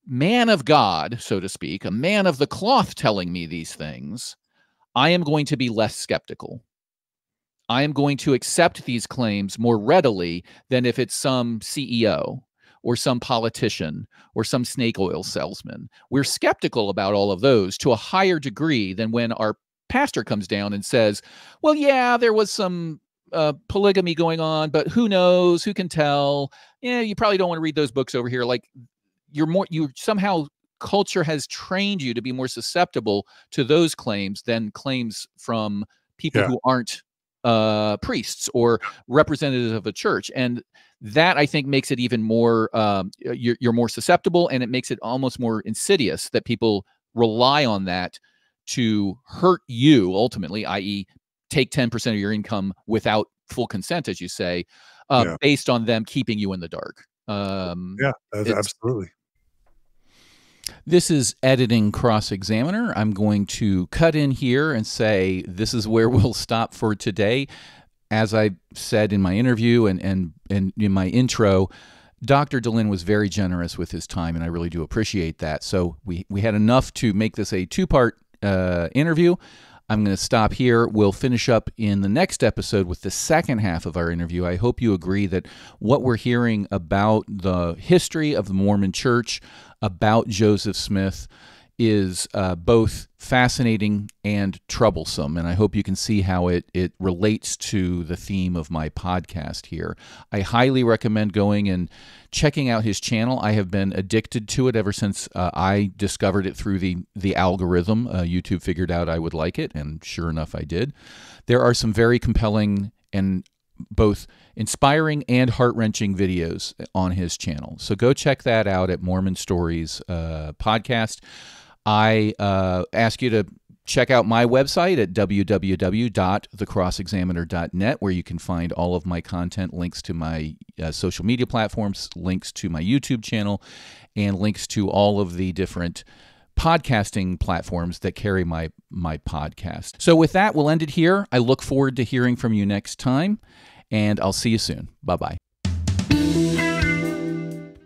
man of God, so to speak, a man of the cloth telling me these things, I am going to be less skeptical. I am going to accept these claims more readily than if it's some CEO or some politician or some snake oil salesman. We're skeptical about all of those to a higher degree than when our pastor comes down and says, well, yeah, there was some polygamy going on, but who knows? Who can tell? Yeah, you probably don't want to read those books over here. Like, somehow culture has trained you to be more susceptible to those claims than claims from people who aren't priests or representatives of a church. And that, I think, makes it even more, you're more susceptible, and it makes it almost more insidious that people rely on that to hurt you ultimately, i.e. take 10% of your income without full consent, as you say, based on them keeping you in the dark. Absolutely. This is Editing Cross-Examiner. I'm going to cut in here and say this is where we'll stop for today. As I said in my interview and in my intro, Dr. Dehlin was very generous with his time, and I really do appreciate that. So we had enough to make this a two-part interview. I'm going to stop here. We'll finish up in the next episode with the second half of our interview. I hope you agree that what we're hearing about the history of the Mormon Church, about Joseph Smith, is both fascinating and troublesome, and I hope you can see how it relates to the theme of my podcast here. I highly recommend going and checking out his channel. I have been addicted to it ever since I discovered it through the algorithm. YouTube figured out I would like it, and sure enough, I did. There are some very compelling and both inspiring and heart-wrenching videos on his channel. So go check that out at Mormon Stories podcast. I ask you to check out my website at www.thecrossexaminer.net, where you can find all of my content, links to my social media platforms, links to my YouTube channel, and links to all of the different podcasting platforms that carry my podcast. So with that, we'll end it here. I look forward to hearing from you next time, and I'll see you soon. Bye-bye.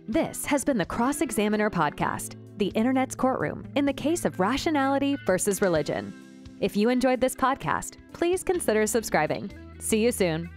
This has been the Cross-Examiner Podcast, the Internet's courtroom in the case of rationality versus religion. If you enjoyed this podcast, please consider subscribing. See you soon.